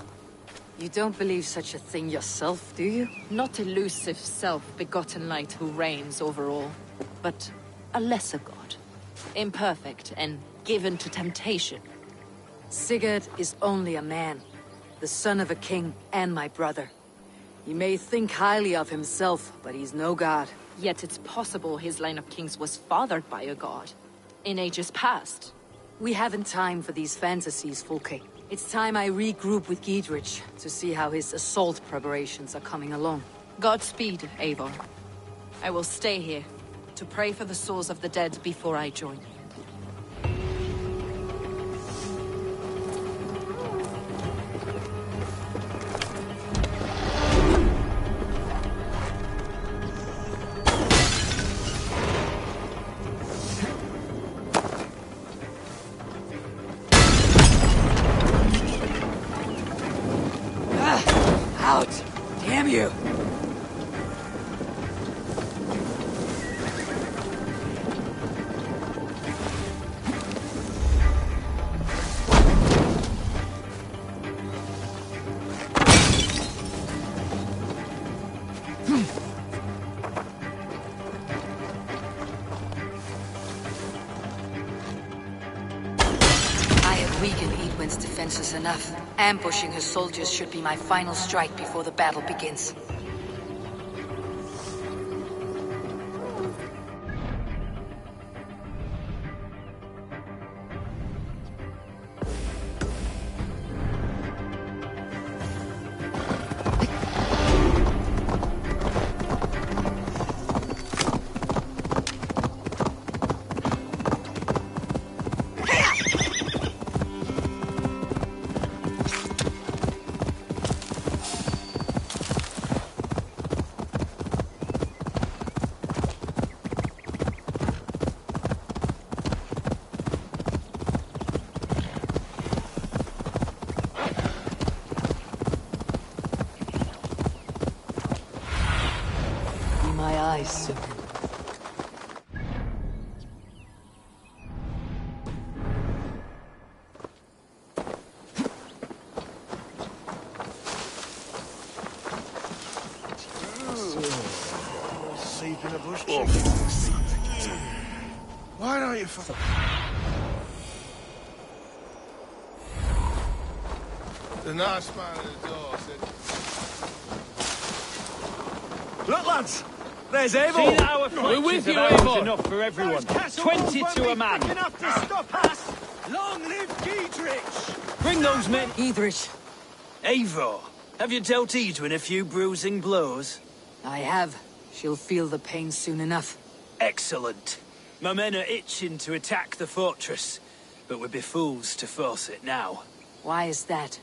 [SPEAKER 1] You don't believe such a thing yourself, do you?
[SPEAKER 9] Not elusive self-begotten light who reigns over all, but a lesser god. Imperfect and given to temptation.
[SPEAKER 1] Sigurd is only a man, the son of a king and my brother. He may think highly of himself, but he's no god.
[SPEAKER 9] Yet it's possible his line of kings was fathered by a god, in ages past.
[SPEAKER 1] We haven't time for these fantasies, Fulke. It's time I regroup with Giedrich to see how his assault preparations are coming along.
[SPEAKER 9] Godspeed, Eivor. I will stay here to pray for the souls of the dead before I join you.
[SPEAKER 1] Out! Damn you! Weaken Edwin's defenses enough. Ambushing her soldiers should be my final strike before the battle begins. Soon.
[SPEAKER 6] Sleep in a bush. Why don't you The nice man at the door said...
[SPEAKER 7] Look, lads! There's Eivor!
[SPEAKER 4] See that our
[SPEAKER 6] We're with
[SPEAKER 4] fletchers
[SPEAKER 6] you,
[SPEAKER 4] have
[SPEAKER 6] Eivor.
[SPEAKER 4] enough for everyone. 20 to a man.
[SPEAKER 7] Enough to stop us! Long live Giedrich!
[SPEAKER 4] Bring those men.
[SPEAKER 1] Idrich,
[SPEAKER 4] Eivor, have you dealt Edwin a few bruising blows?
[SPEAKER 1] I have. She'll feel the pain soon enough.
[SPEAKER 4] Excellent. My men are itching to attack the fortress, but we'd be fools to force it now.
[SPEAKER 1] Why is that?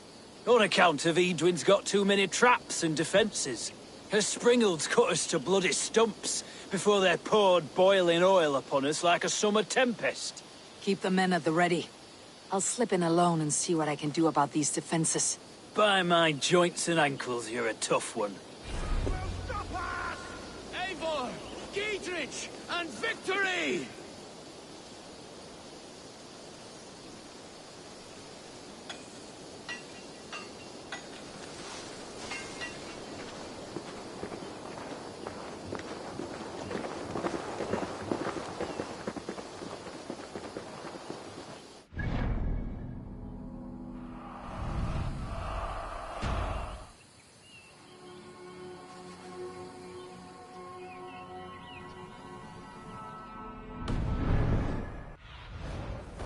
[SPEAKER 4] On account of Edwin's got too many traps and defences. Her springalds cut us to bloody stumps before they poured boiling oil upon us like a summer tempest.
[SPEAKER 1] Keep the men at the ready. I'll slip in alone and see what I can do about these defenses.
[SPEAKER 4] By my joints and ankles, you're a tough one.
[SPEAKER 6] Stop us! Eivor! Giedrich! And victory!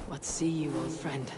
[SPEAKER 1] What see you, old friend?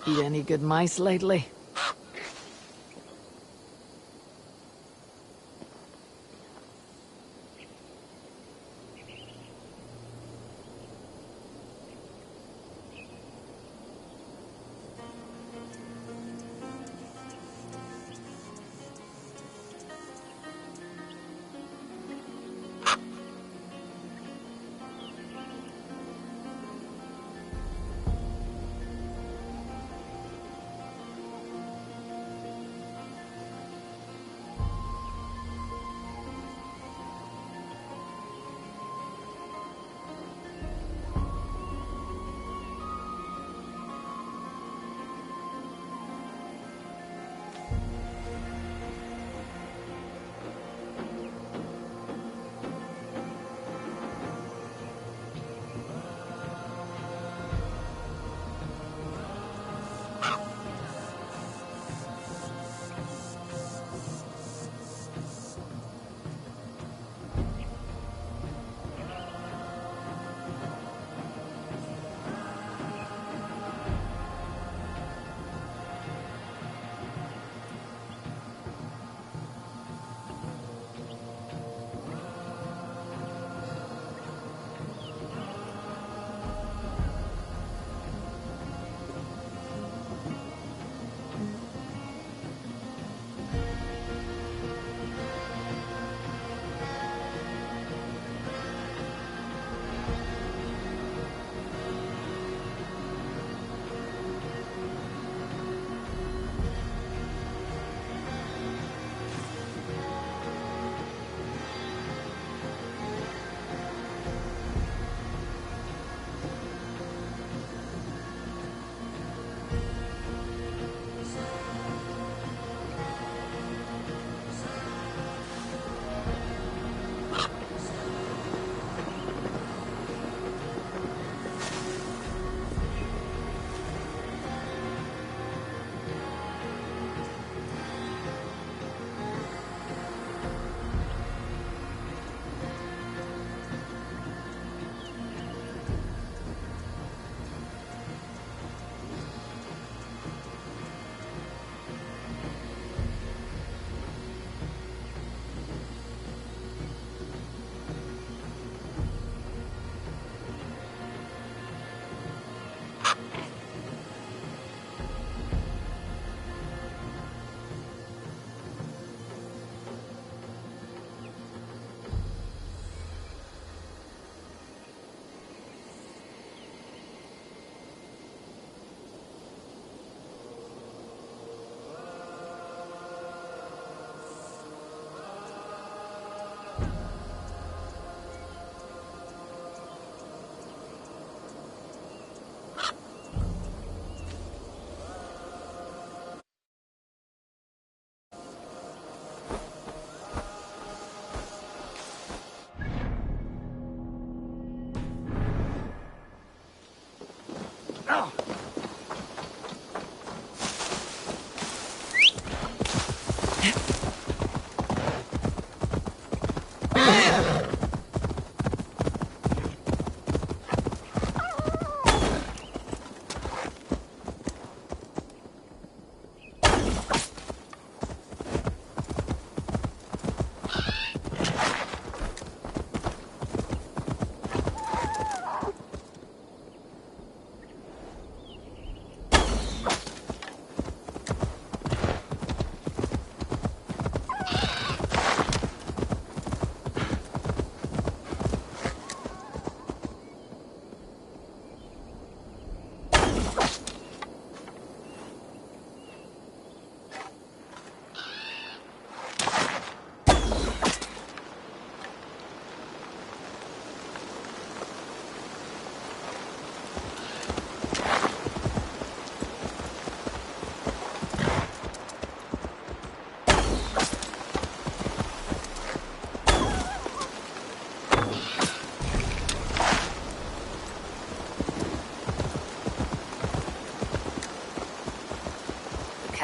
[SPEAKER 1] Eat any good mice lately?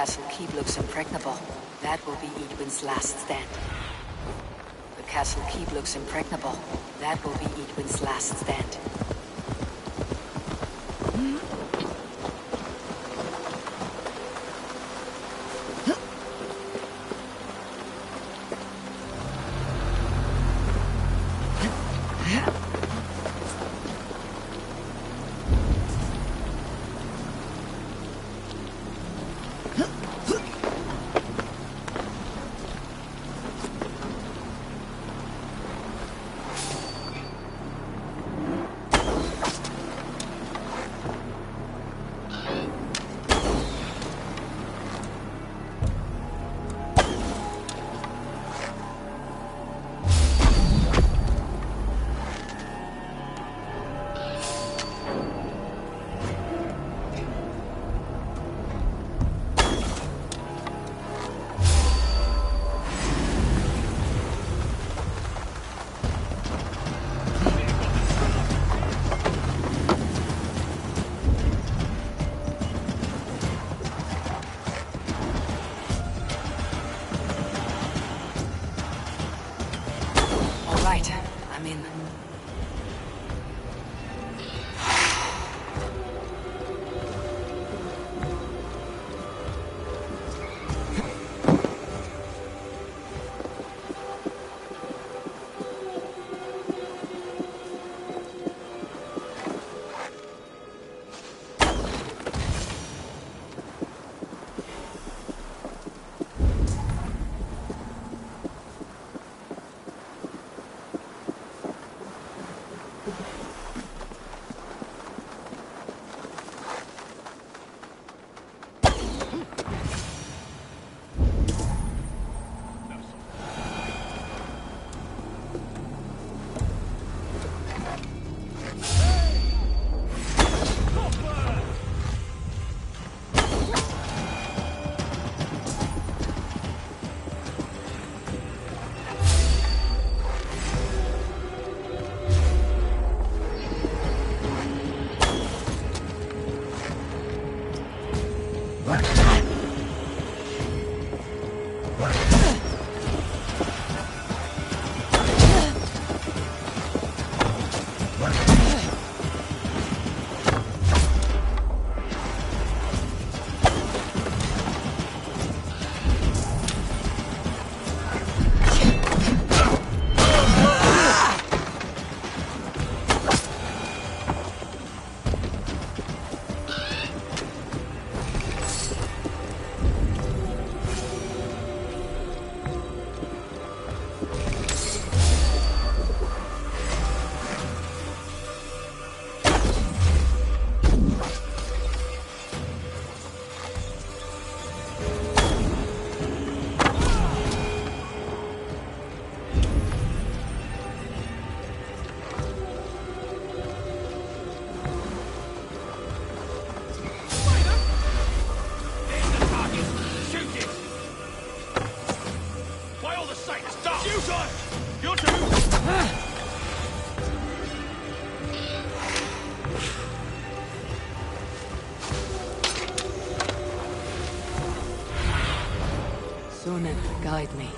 [SPEAKER 1] castle keep looks impregnable. That will be Edwin's last stand. The castle keep looks impregnable. That will be Edwin's last stand. Guide me.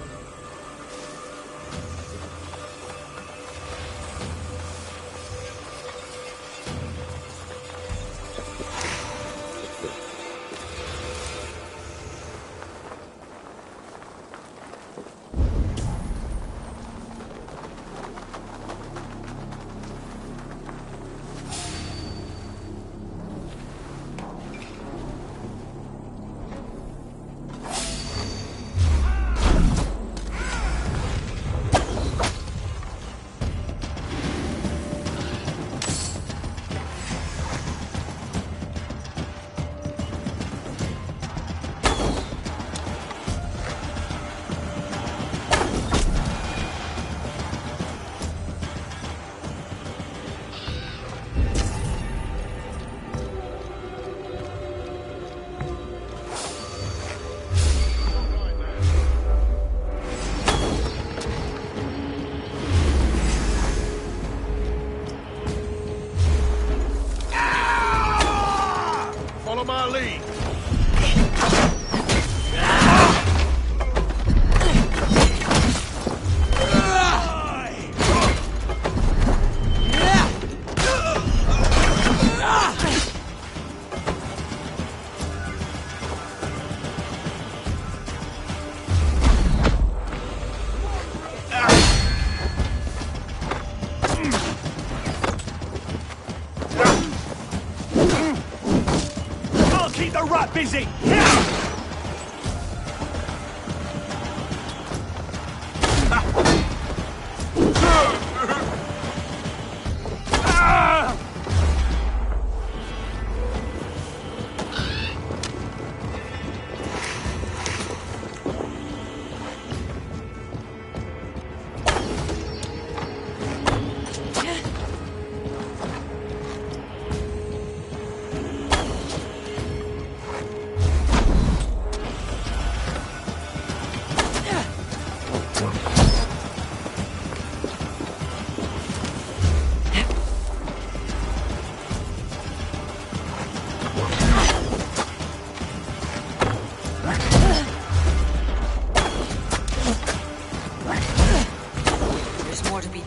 [SPEAKER 2] Keep the rat busy!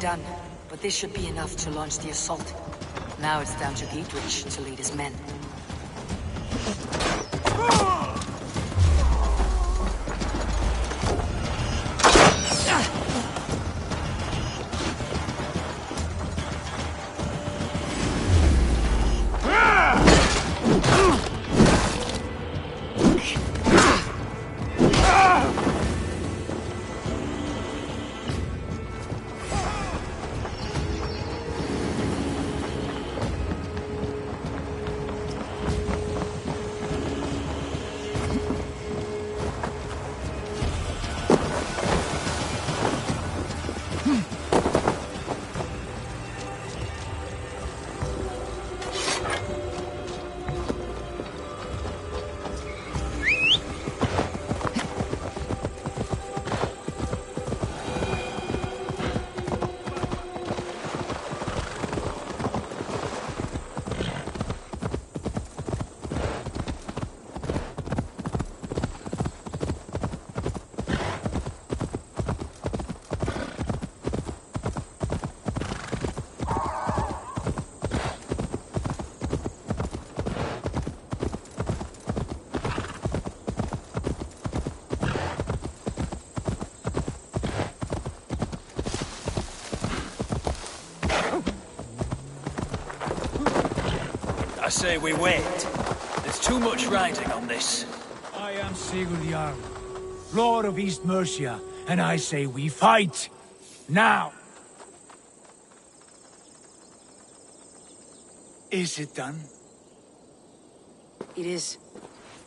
[SPEAKER 1] Done, but this should be enough to launch the assault. Now it's down to Dietrich to lead his men.
[SPEAKER 4] I say we wait. There's too much riding on this.
[SPEAKER 2] I am Sigurd Jarl, Lord of East Mercia, and I say we fight! Now! Is it done?
[SPEAKER 1] It is.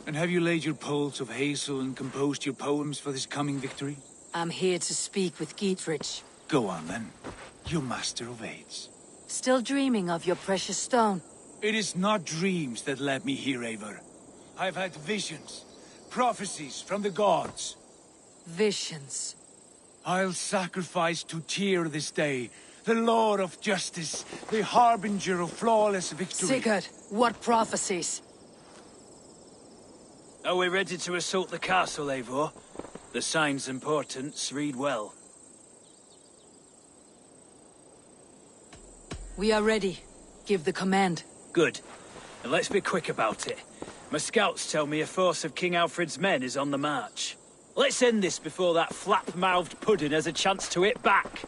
[SPEAKER 2] And have you laid your poles of hazel and composed your poems for this coming victory?
[SPEAKER 1] I'm here to speak with Dietrich.
[SPEAKER 2] Go on then, you master of aids.
[SPEAKER 1] Still dreaming of your precious stone?
[SPEAKER 2] It is not dreams that led me here, Eivor. I've had visions, prophecies from the gods.
[SPEAKER 1] Visions.
[SPEAKER 2] I'll sacrifice to Tyr this day, the Lord of Justice, the harbinger of flawless victory.
[SPEAKER 1] Sigurd, what prophecies?
[SPEAKER 4] Are we ready to assault the castle, Eivor? The sign's importance read well.
[SPEAKER 1] We are ready. Give the command.
[SPEAKER 4] Good. And let's be quick about it. My scouts tell me a force of King Alfred's men is on the march. Let's end this before that flap-mouthed pudding has a chance to hit back.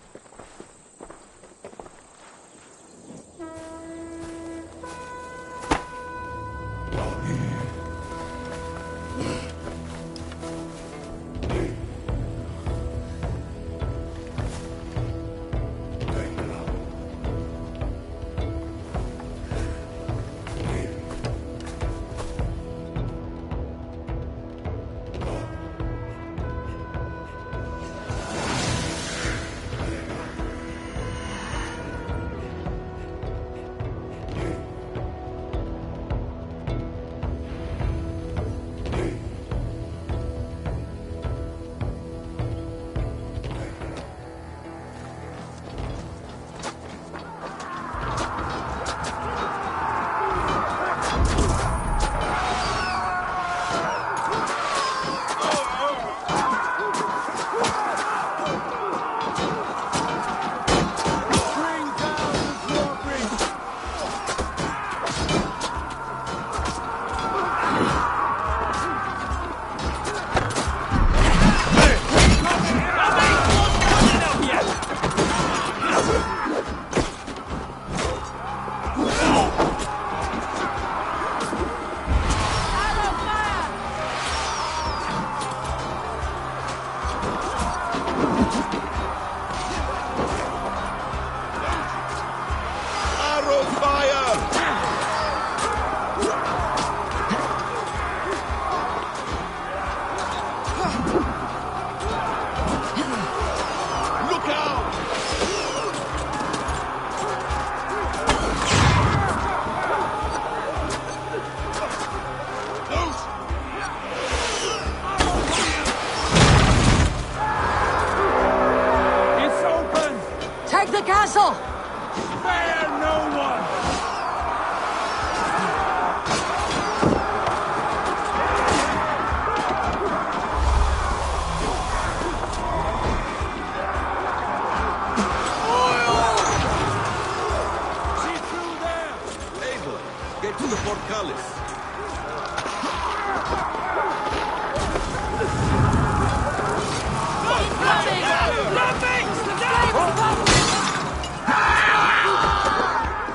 [SPEAKER 1] castle!
[SPEAKER 6] Spare no one!
[SPEAKER 3] See through there! Abel, get to the portcullis.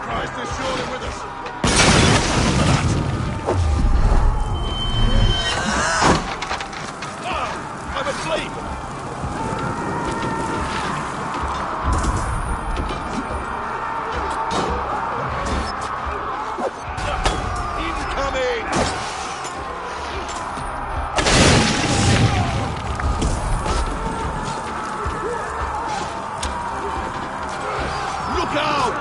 [SPEAKER 6] Christ is surely with us.
[SPEAKER 3] I'm asleep! Incoming! Look out!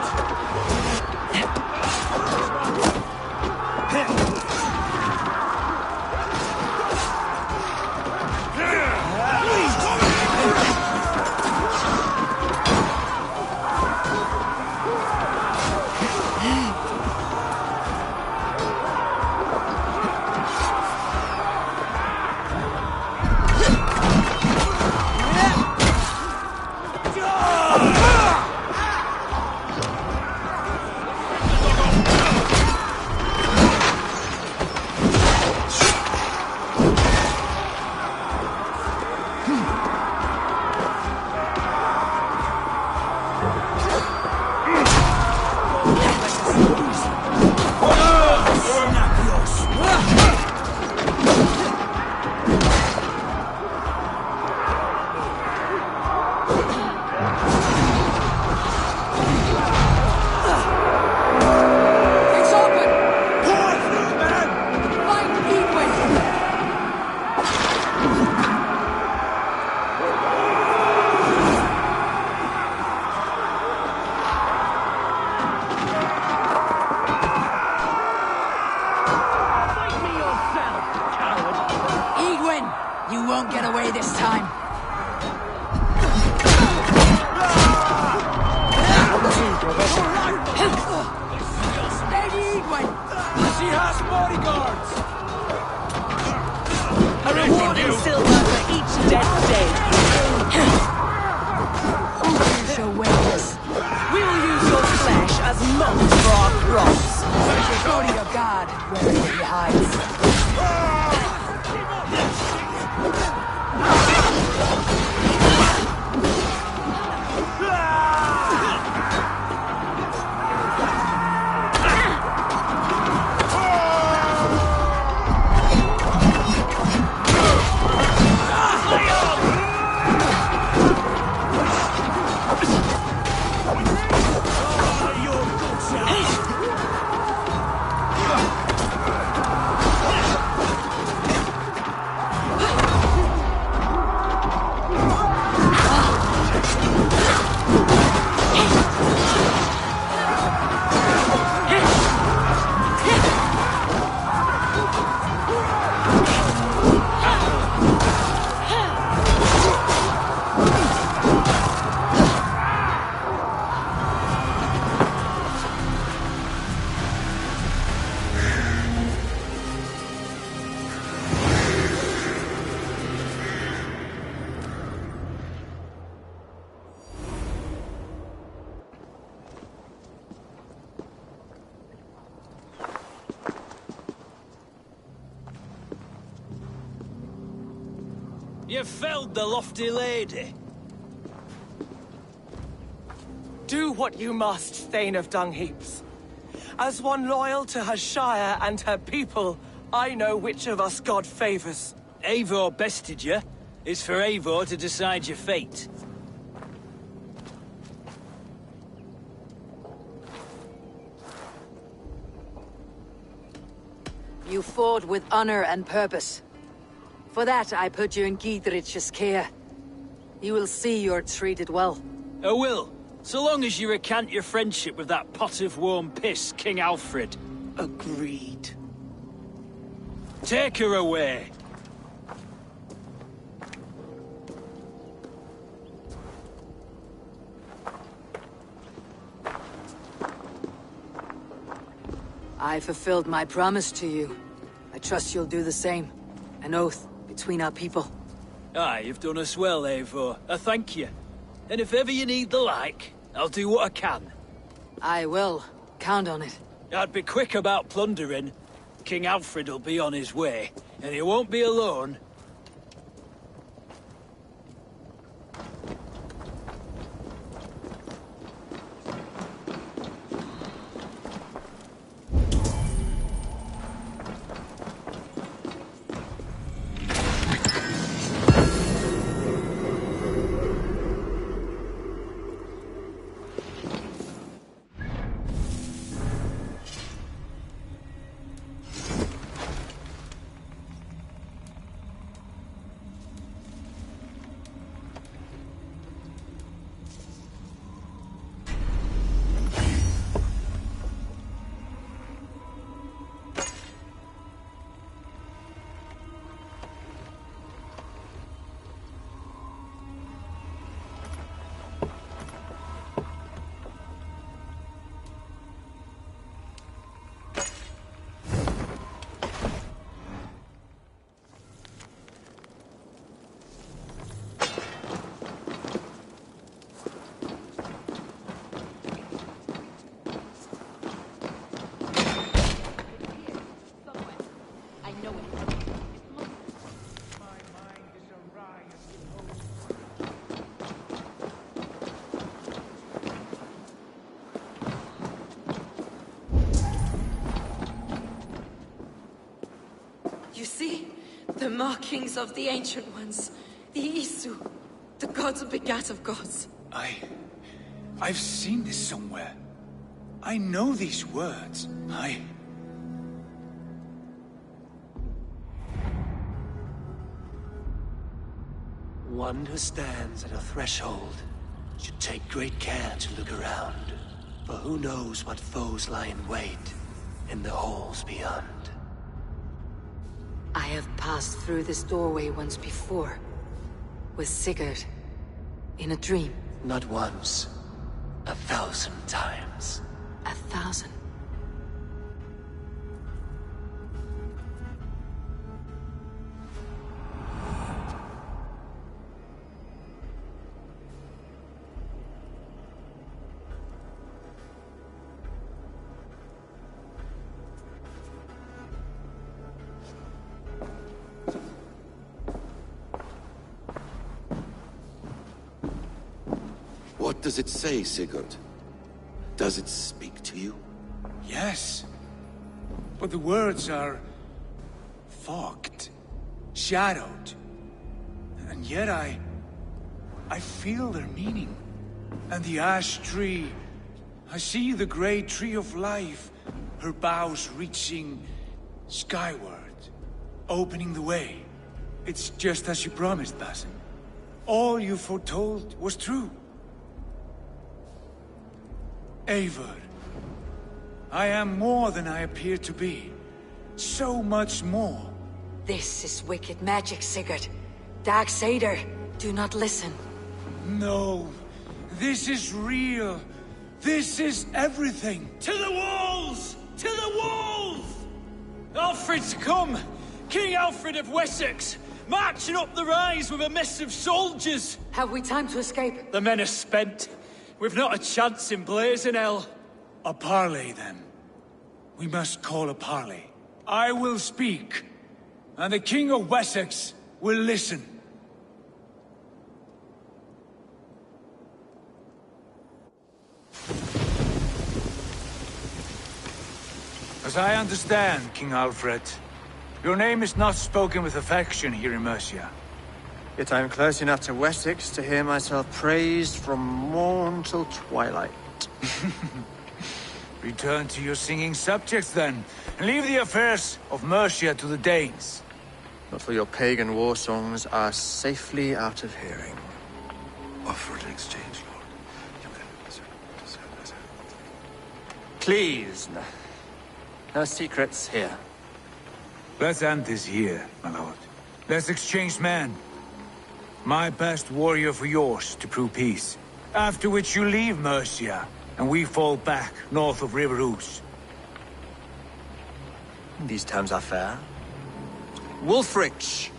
[SPEAKER 1] It's open! Find Edwin!
[SPEAKER 6] Fight me yourself, coward!
[SPEAKER 1] Edwin! You won't get away this time. Lady Edwin!
[SPEAKER 6] She has bodyguards!
[SPEAKER 1] A reward in silver for each
[SPEAKER 5] dead.
[SPEAKER 1] Show weakness.
[SPEAKER 5] We will use your flesh as mold for our crops.
[SPEAKER 1] Go to your god, wherever he hides.
[SPEAKER 4] You felled the lofty lady.
[SPEAKER 5] Do what you must, Thane of Dungheaps. As one loyal to her shire and her people, I know which of us God favors.
[SPEAKER 4] Eivor bested you. It's for Eivor to decide your fate.
[SPEAKER 1] You fought with honor and purpose. For that, I put you in Giedrich's care. You will see you're treated well.
[SPEAKER 4] I will, so long as you recant your friendship with that pot of warm piss, King Alfred.
[SPEAKER 5] Agreed.
[SPEAKER 4] Take her away.
[SPEAKER 1] I fulfilled my promise to you. I trust you'll do the same. An oath between our people.
[SPEAKER 4] Aye, you've done us well, Eivor. I thank you. And if ever you need the like, I'll do what I can.
[SPEAKER 1] I will. Count on it.
[SPEAKER 4] I'd be quick about plundering. King Alfred will be on his way, and he won't be alone.
[SPEAKER 11] You see? The markings of the Ancient Ones. The Isu. The gods begat of gods.
[SPEAKER 2] I've seen this somewhere. I know these words.
[SPEAKER 12] One who stands at a threshold should take great care to look around, for who knows what foes lie in wait in the halls beyond.
[SPEAKER 1] I have passed through this doorway once before. With Sigurd. In a dream.
[SPEAKER 12] Not once. 1,000 times.
[SPEAKER 1] 1,000?
[SPEAKER 3] does it say, Sigurd? Does it speak to you?
[SPEAKER 2] Yes. But the words are fogged, shadowed. And yet I feel their meaning. And the ash tree, I see the great tree of life, her boughs reaching skyward, opening the way. It's just as you promised, Basim. All you foretold was true. Eivor, I am more than I appear to be. So much more.
[SPEAKER 1] This is wicked magic, Sigurd. Darksader, do not listen.
[SPEAKER 2] No, this is real. This is everything.
[SPEAKER 4] To the walls! To the walls! Alfred's come! King Alfred of Wessex! Marching up the rise with a mess of soldiers!
[SPEAKER 1] Have we time to escape?
[SPEAKER 4] The men are spent. We've not a chance in blazing hell.
[SPEAKER 2] A parley, then. We must call a parley. I will speak, and the King of Wessex will listen. As I understand, King Alfred, your name is not spoken with affection here in Mercia.
[SPEAKER 13] Yet I am close enough to Wessex to hear myself praised from morn till twilight.
[SPEAKER 2] Return to your singing subjects, then, and leave the affairs of Mercia to the Danes.
[SPEAKER 13] Not for your pagan war songs are safely out of hearing.
[SPEAKER 3] Offer an exchange, Lord. You can...
[SPEAKER 13] Please, no secrets here.
[SPEAKER 2] Let's end this here, my lord. Let's exchange men. My best warrior for yours to prove peace. After which you leave Mercia, and we fall back north of River Ouse.
[SPEAKER 13] These terms are fair. Wulfrich!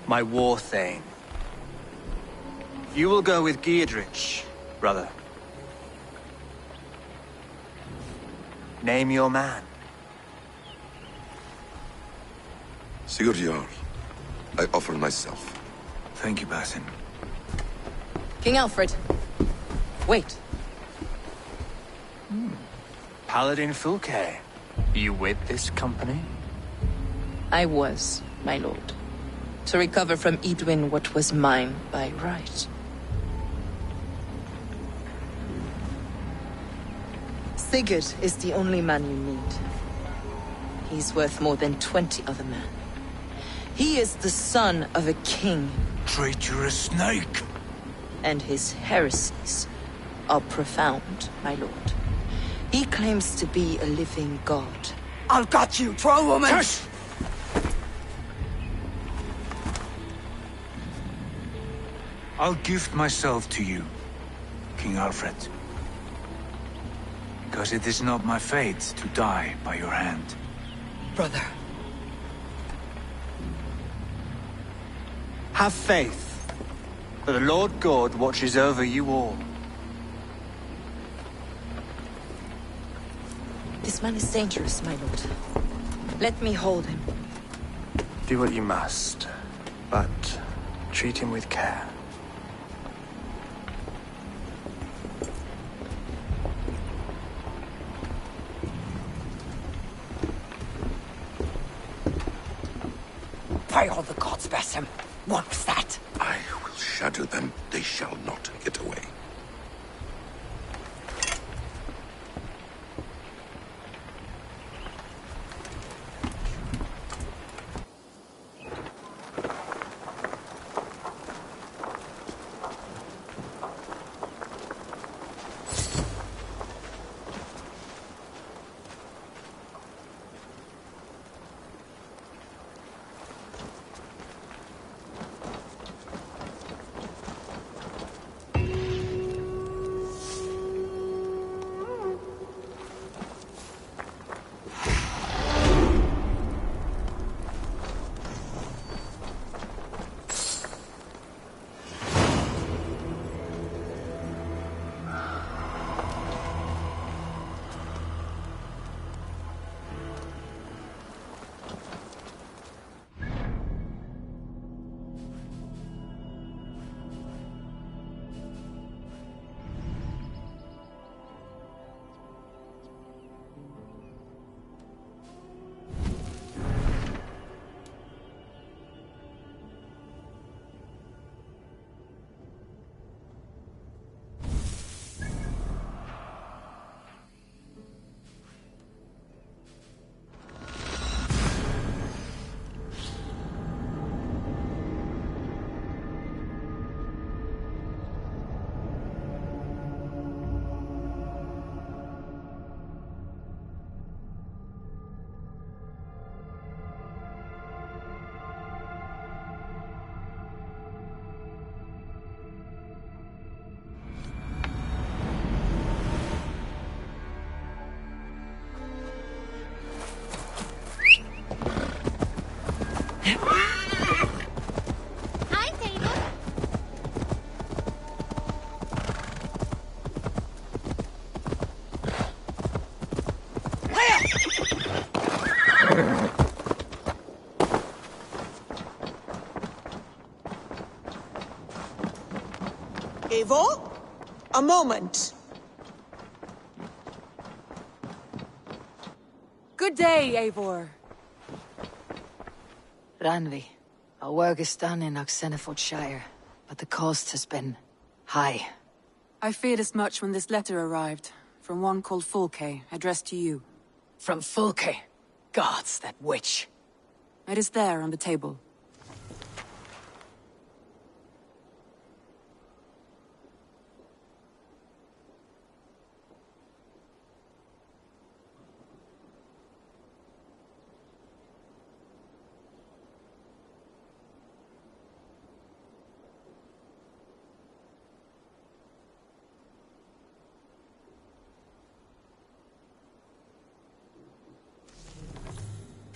[SPEAKER 13] My war thane. You will go with Giedrich, brother. Name your man.
[SPEAKER 3] Sigurd Jarl, I offer myself.
[SPEAKER 2] Thank you, Basim.
[SPEAKER 9] King Alfred. Wait.
[SPEAKER 13] Paladin Fulke. You with this company?
[SPEAKER 9] I was, my lord. To recover from Edwin what was mine by right. Sigurd is the only man you need. He's worth more than 20 other men. He is the son of a king.
[SPEAKER 2] Traitorous snake!
[SPEAKER 9] And his heresies are profound, my lord. He claims to be a living god.
[SPEAKER 5] I'll got you, troll woman!
[SPEAKER 2] Hush! I'll gift myself to you, King Alfred. Because it is not my fate to die by your hand.
[SPEAKER 5] Brother.
[SPEAKER 13] Have faith, for the Lord God watches over you all.
[SPEAKER 9] This man is dangerous, my lord. Let me hold him.
[SPEAKER 13] Do what you must, but treat him with care.
[SPEAKER 5] By all the gods, Basim. What was that?
[SPEAKER 3] I will shadow them. They shall not get away.
[SPEAKER 14] Eivor? A moment.
[SPEAKER 1] Good day, Eivor. Ranvi, our work is done in Oxenfordshire, but the cost has been high.
[SPEAKER 15] I feared as much when this letter arrived, from one called Fulke, addressed to you.
[SPEAKER 1] From Fulke? Gods, that witch.
[SPEAKER 15] It is there on the table.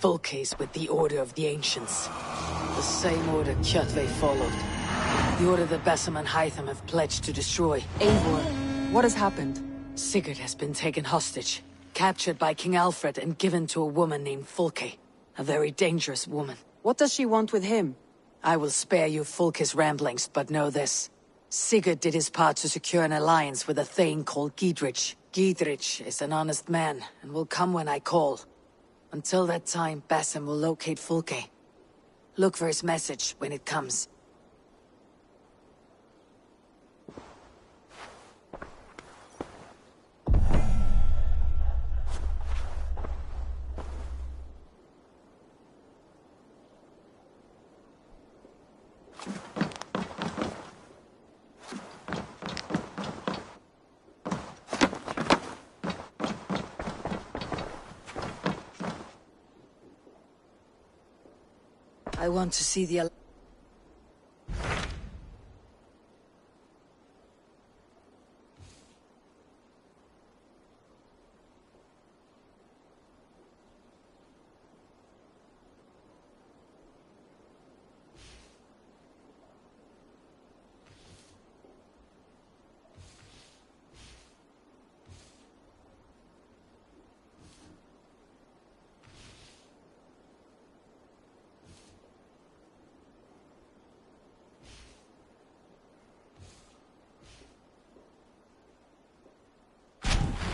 [SPEAKER 1] Fulke's with the Order of the Ancients. The same order Kjotve followed. The order that Basim and Hytham have pledged to destroy.
[SPEAKER 15] Eivor, what has happened?
[SPEAKER 1] Sigurd has been taken hostage, captured by King Alfred and given to a woman named Fulke. A very dangerous woman.
[SPEAKER 15] What does she want with him?
[SPEAKER 1] I will spare you Fulke's ramblings, but know this. Sigurd did his part to secure an alliance with a thane called Gidrich. Gidrich is an honest man, and will come when I call. Until that time, Basim will locate Fulke. Look for his message when it comes. I want to see the...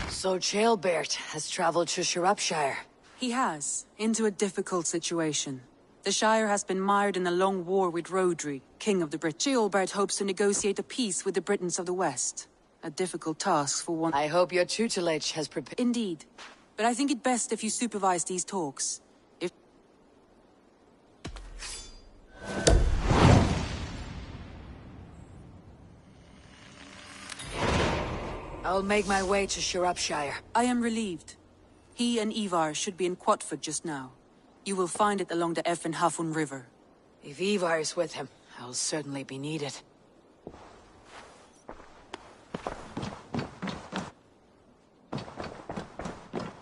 [SPEAKER 1] So Jailbert has traveled to Shropshire.
[SPEAKER 15] He has, into a difficult situation. The Shire has been mired in a long war with Rodri, King of the Brit. Jailbert hopes to negotiate a peace with the Britons of the West. A difficult task for one—
[SPEAKER 1] I hope your tutelage has prepared—
[SPEAKER 15] Indeed. But I think it best if you supervise these talks. If—
[SPEAKER 1] I'll make my way to Shropshire.
[SPEAKER 15] I am relieved. He and Ivar should be in Quatford just now. You will find it along the Effen Hafun River.
[SPEAKER 1] If Ivar is with him, I'll certainly be needed.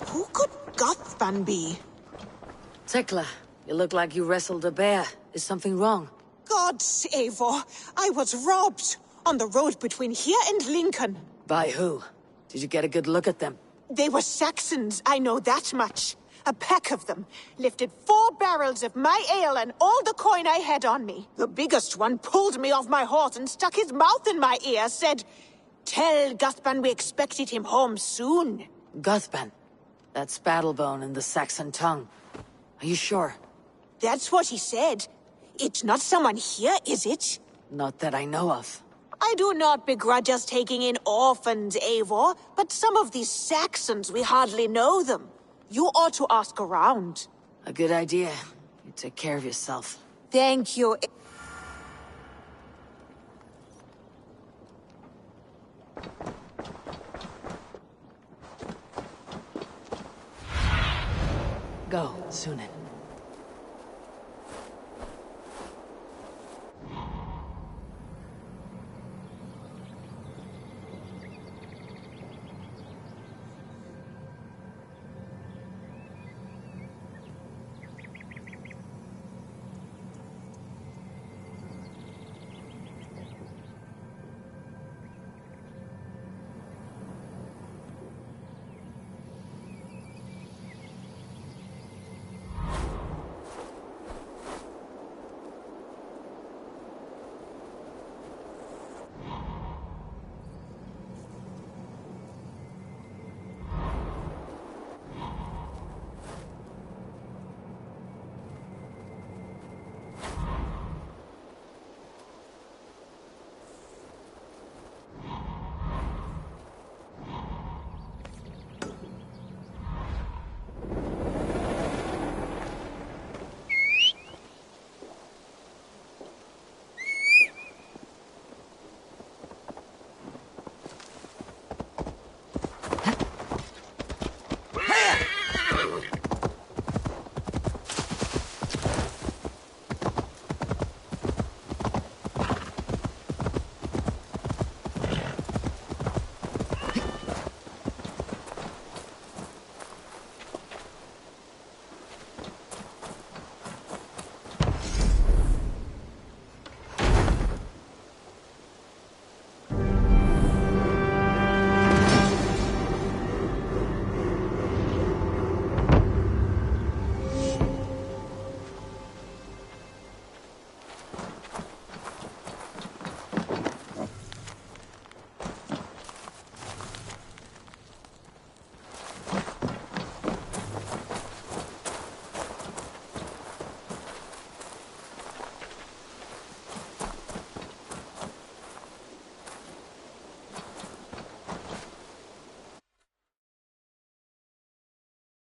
[SPEAKER 14] Who could Gothban be?
[SPEAKER 1] Tekla, you look like you wrestled a bear. Is something wrong?
[SPEAKER 14] Gods, Eivor, I was robbed on the road between here and Lincoln.
[SPEAKER 1] By who? Did you get a good look at them?
[SPEAKER 14] They were Saxons, I know that much. A pack of them lifted 4 barrels of my ale and all the coin I had on me. The biggest one pulled me off my horse and stuck his mouth in my ear, said, "Tell Guthban we expected him home soon."
[SPEAKER 1] Guthban? That's Battlebone in the Saxon tongue. Are you sure?
[SPEAKER 14] That's what he said. It's not someone here, is it?
[SPEAKER 1] Not that I know of.
[SPEAKER 14] I do not begrudge us taking in orphans, Eivor, but some of these Saxons, we hardly know them. You ought to ask around.
[SPEAKER 1] A good idea. You take care of yourself.
[SPEAKER 14] Thank you.
[SPEAKER 1] Go, Sunan.